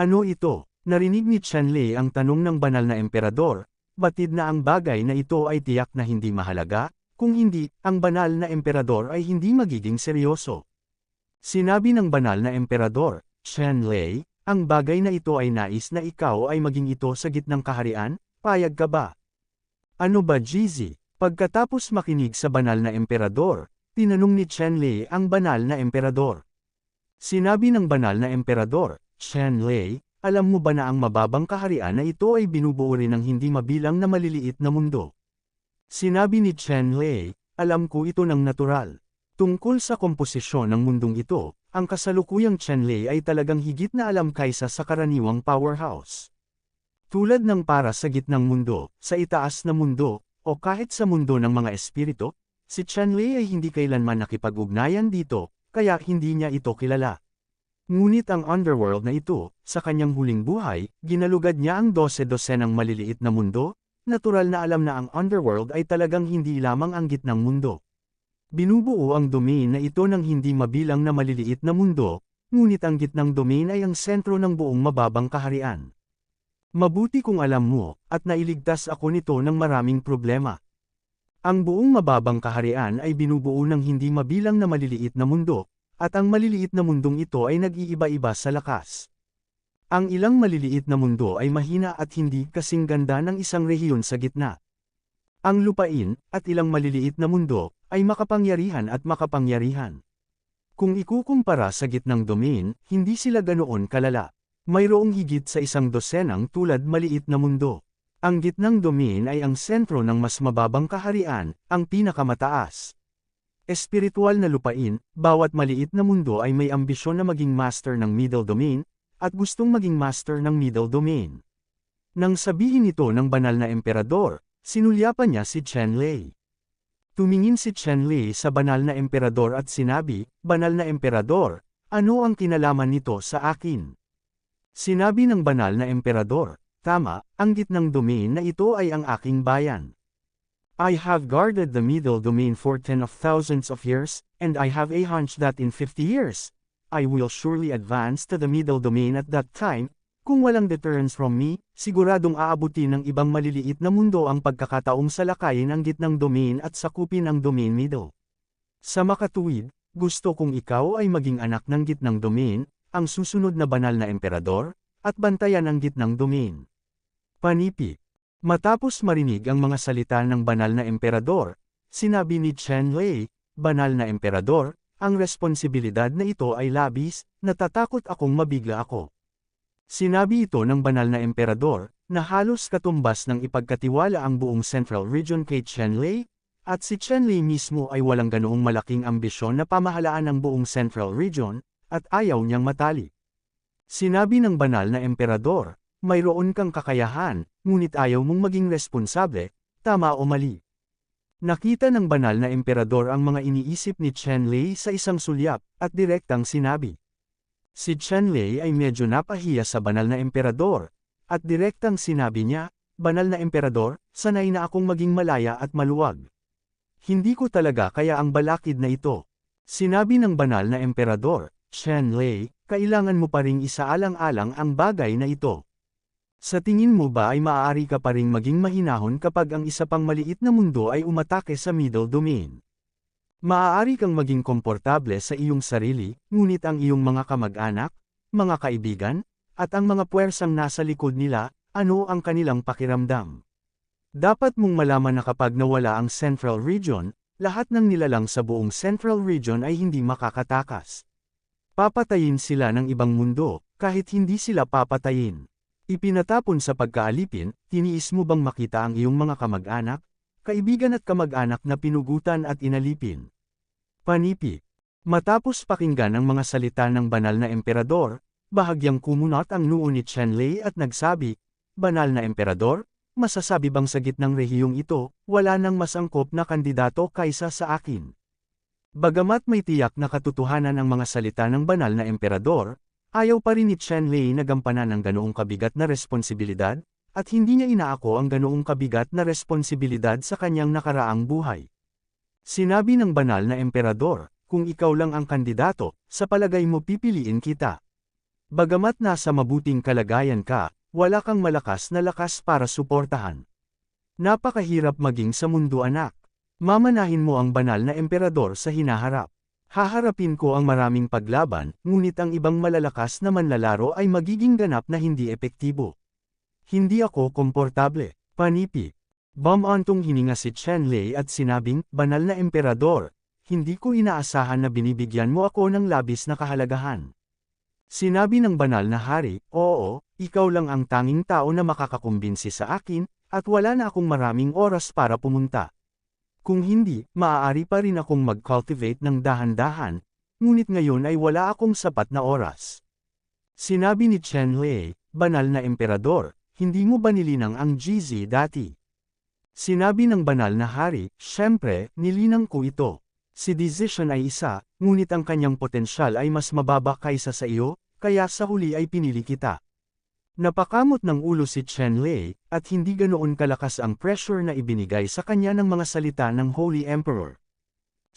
Ano ito? Narinig ni Chen Lei ang tanong ng banal na emperador, batid na ang bagay na ito ay tiyak na hindi mahalaga, kung hindi, ang banal na emperador ay hindi magiging seryoso. Sinabi ng banal na emperador, Chen Lei, ang bagay na ito ay nais na ikaw ay maging ito sa gitnang kaharian, payag ka ba? Ano ba GZ? Pagkatapos makinig sa banal na emperador, tinanong ni Chen Lei ang banal na emperador. Sinabi ng banal na emperador, Chen Lei, alam mo ba na ang mababang kaharian na ito ay binubuo rin ng hindi mabilang na maliliit na mundo? Sinabi ni Chen Lei, alam ko ito ng natural. Tungkol sa komposisyon ng mundong ito, ang kasalukuyang Chen Lei ay talagang higit na alam kaysa sa karaniwang powerhouse. Tulad ng para sa gitnang mundo, sa itaas na mundo, o kahit sa mundo ng mga espiritu, si Chen Lei ay hindi kailanman nakipag-ugnayan dito, kaya hindi niya ito kilala. Ngunit ang underworld na ito, sa kanyang huling buhay, ginalugad niya ang 12 ng maliliit na mundo, natural na alam na ang underworld ay talagang hindi lamang ang gitnang mundo. Binubuo ang domain na ito ng hindi mabilang na maliliit na mundo, ngunit ang gitnang domain ay ang sentro ng buong mababang kaharian. Mabuti kung alam mo, at nailigtas ako nito ng maraming problema. Ang buong mababang kaharian ay binubuo ng hindi mabilang na maliliit na mundo, at ang maliliit na mundong ito ay nag-iiba-iba sa lakas. Ang ilang maliliit na mundo ay mahina at hindi kasing ganda ng isang rehiyon sa gitna. Ang lupain, at ilang maliliit na mundo, ay makapangyarihan at makapangyarihan. Kung ikukumpara sa gitnang domain, hindi sila ganoon kalala. Mayroong higit sa 100 tulad maliit na mundo. Ang gitnang domain ay ang sentro ng mas mababang kaharian, ang pinakamataas. Espiritual na lupain, bawat maliit na mundo ay may ambisyon na maging master ng middle domain, at gustong maging master ng middle domain. Nang sabihin ito ng banal na emperador, sinulyapan niya si Chen Lei. Tumingin si Chen Lei sa banal na emperador at sinabi, Banal na emperador, ano ang kinalaman nito sa akin? Sinabi ng banal na emperador, tama, ang gitnang domain na ito ay ang aking bayan. I have guarded the middle domain for 10 of thousands of years, and I have a hunch that in 50 years, I will surely advance to the middle domain at that time. Kung walang deterrence from me, siguradong aabutin ng ibang maliliit na mundo ang pagkakataong salakayin ang gitnang domain at sakupin ang domain middle. Sa makatuwid, gusto kong ikaw ay maging anak ng gitnang domain, ang susunod na banal na emperador, at bantayan ang gitnang domain. Panipi. Matapos marinig ang mga salita ng banal na emperador, sinabi ni Chen Lei, banal na emperador, ang responsibilidad na ito ay labis, natatakot akong mabigla ako. Sinabi ito ng banal na emperador, na halos katumbas ng ipagkatiwala ang buong Central Region kay Chen Lei, at si Chen Lei mismo ay walang ganoong malaking ambisyon na pamahalaan ang buong Central Region, at ayaw niyang matali. Sinabi ng banal na emperador, mayroon kang kakayahan, ngunit ayaw mong maging responsable, tama o mali. Nakita ng banal na emperador ang mga iniisip ni Chen Lei sa isang sulyap, at direktang sinabi. Si Chen Lei ay medyo napahiya sa banal na emperador, at direktang sinabi niya, banal na emperador, sanay na akong maging malaya at maluwag. Hindi ko talaga kaya ang balakid na ito. Sinabi ng banal na emperador, Chen Lei, kailangan mo pa ring isaalang-alang ang bagay na ito. Sa tingin mo ba ay maaari ka pa ring maging mahinahon kapag ang isa pang maliit na mundo ay umatake sa middle domain? Maaari kang maging komportable sa iyong sarili, ngunit ang iyong mga kamag-anak, mga kaibigan, at ang mga puwersang nasa likod nila, ano ang kanilang pakiramdam? Dapat mong malaman na kapag nawala ang Central Region, lahat ng nilalang sa buong Central Region ay hindi makakatakas. Papatayin sila ng ibang mundo, kahit hindi sila papatayin. Ipinatapon sa pagkaalipin, tiniis mo bang makita ang iyong mga kamag-anak, kaibigan at kamag-anak na pinugutan at inalipin? Panipi. Matapos pakinggan ang mga salita ng banal na emperador, bahagyang kumunat ang noo ni Chen Lei at nagsabi, banal na emperador, masasabi bang sa gitnang rehiyong ito, wala nang mas angkop na kandidato kaysa sa akin? Bagamat may tiyak na katotohanan ang mga salita ng banal na emperador, ayaw pa rin ni Chen Lei na gampanan ang ganoong kabigat na responsibilidad, at hindi niya inaako ang ganoong kabigat na responsibilidad sa kanyang nakaraang buhay. Sinabi ng banal na emperador, kung ikaw lang ang kandidato, sa palagay mo pipiliin kita. Bagamat nasa mabuting kalagayan ka, wala kang malakas na lakas para suportahan. Napakahirap maging sa mundo anak. Mamanahin mo ang banal na emperador sa hinaharap. Haharapin ko ang maraming paglaban, ngunit ang ibang malalakas na manlalaro ay magiging ganap na hindi epektibo. Hindi ako komportable. Panipi. Bumantong hininga si Chen Lei at sinabing, banal na emperador, hindi ko inaasahan na binibigyan mo ako ng labis na kahalagahan. Sinabi ng banal na hari, oo, ikaw lang ang tanging tao na makakakumbinsi sa akin, at wala na akong maraming oras para pumunta. Kung hindi, maaari pa rin akong mag-cultivate ng dahan-dahan, ngunit ngayon ay wala akong sapat na oras. Sinabi ni Chen Lei, banal na emperador, hindi mo ba nilinang ang GZ dati? Sinabi ng banal na hari, syempre, nilinang ko ito. Si Decision ay isa, ngunit ang kanyang potensyal ay mas mababa kaysa sa iyo, kaya sa huli ay pinili kita. Napakamot ng ulo si Chen Lei, at hindi ganoon kalakas ang pressure na ibinigay sa kanya ng mga salita ng Holy Emperor.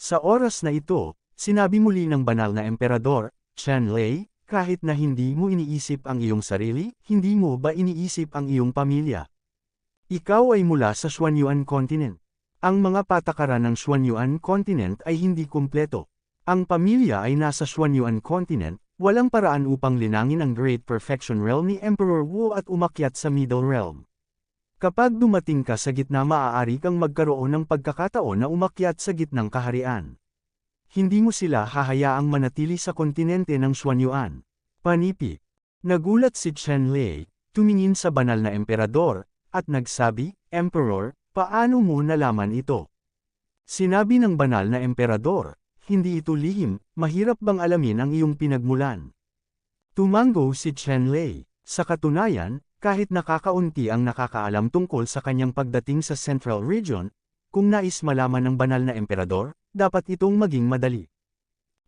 Sa oras na ito, sinabi muli ng banal na emperador, Chen Lei, kahit na hindi mo iniisip ang iyong sarili, hindi mo ba iniisip ang iyong pamilya? Ikaw ay mula sa Xuanyuan Continent. Ang mga patakaran ng Xuanyuan Continent ay hindi kumpleto. Ang pamilya ay nasa Xuanyuan Continent, walang paraan upang linangin ang Great Perfection Realm ni Emperor Wu at umakyat sa Middle Realm. Kapag dumating ka sa gitna, maaari kang magkaroon ng pagkakataon na umakyat sa gitnang kaharian. Hindi mo sila hahayaang manatili sa kontinente ng Xuanyuan. Panipi. Nagulat si Chen Lei, tumingin sa banal na emperador, at nagsabi, Emperor, paano mo nalaman ito? Sinabi ng banal na emperador, hindi ito lihim, mahirap bang alamin ang iyong pinagmulan? Tumango si Chen Lei. Sa katunayan, kahit nakakaunti ang nakakaalam tungkol sa kanyang pagdating sa Central Region, kung nais malaman ng banal na emperador, dapat itong maging madali.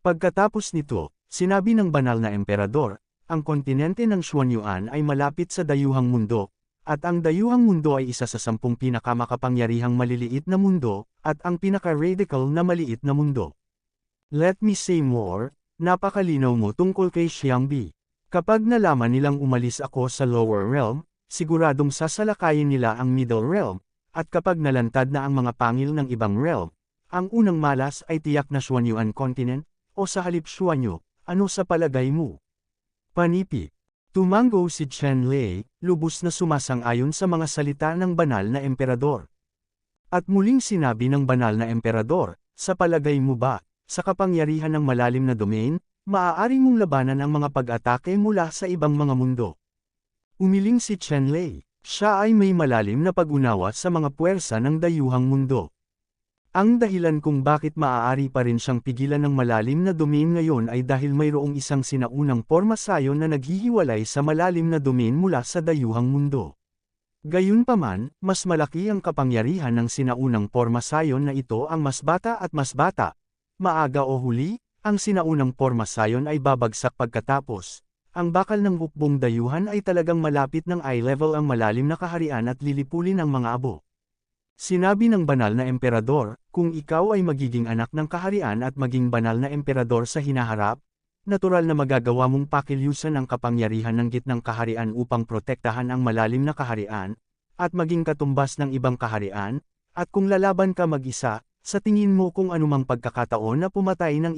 Pagkatapos nito, sinabi ng banal na emperador, ang kontinente ng Xuanyuan ay malapit sa dayuhang mundo, at ang dayuhang mundo ay isa sa 10 pinakamakapangyarihang maliliit na mundo, at ang pinaka-radical na maliit na mundo. Let me say more, Napakalinaw mo tungkol kay Xiangbi. Kapag nalaman nilang umalis ako sa lower realm, siguradong sasalakayin nila ang middle realm, at kapag nalantad na ang mga pangil ng ibang realm, ang unang malas ay tiyak na Xuanyuan continent, o sa halip Xuanyu, ano sa palagay mo? Panipi. Tumango si Chen Lei, lubos na sumasang-ayon sa mga salita ng banal na emperador. At muling sinabi ng banal na emperador, sa palagay mo ba, sa kapangyarihan ng malalim na domain, maaari mong labanan ang mga pag-atake mula sa ibang mga mundo. Umiling si Chen Lei, siya ay may malalim na pag-unawa sa mga puwersa ng dayuhang mundo. Ang dahilan kung bakit maaari pa rin siyang pigilan ng malalim na domain ngayon ay dahil mayroong isang sinaunang porma sayon na naghihiwalay sa malalim na domain mula sa dayuhang mundo. Gayunpaman, mas malaki ang kapangyarihan ng sinaunang porma sayon na ito ang mas bata at mas bata. Maaga o huli, ang sinaunang porma sayon ay babagsak pagkatapos. Ang bakal ng hukbong dayuhan ay talagang malapit ng eye level ang malalim na kaharian at lilipulin ang mga abo. Sinabi ng banal na emperador, kung ikaw ay magiging anak ng kaharian at maging banal na emperador sa hinaharap, natural na magagawa mong pakilyusan ang kapangyarihan ng gitnang kaharian upang protektahan ang malalim na kaharian, at maging katumbas ng ibang kaharian, at kung lalaban ka mag-isa, sa tingin mo kung anumang pagkakataon na pumatay ng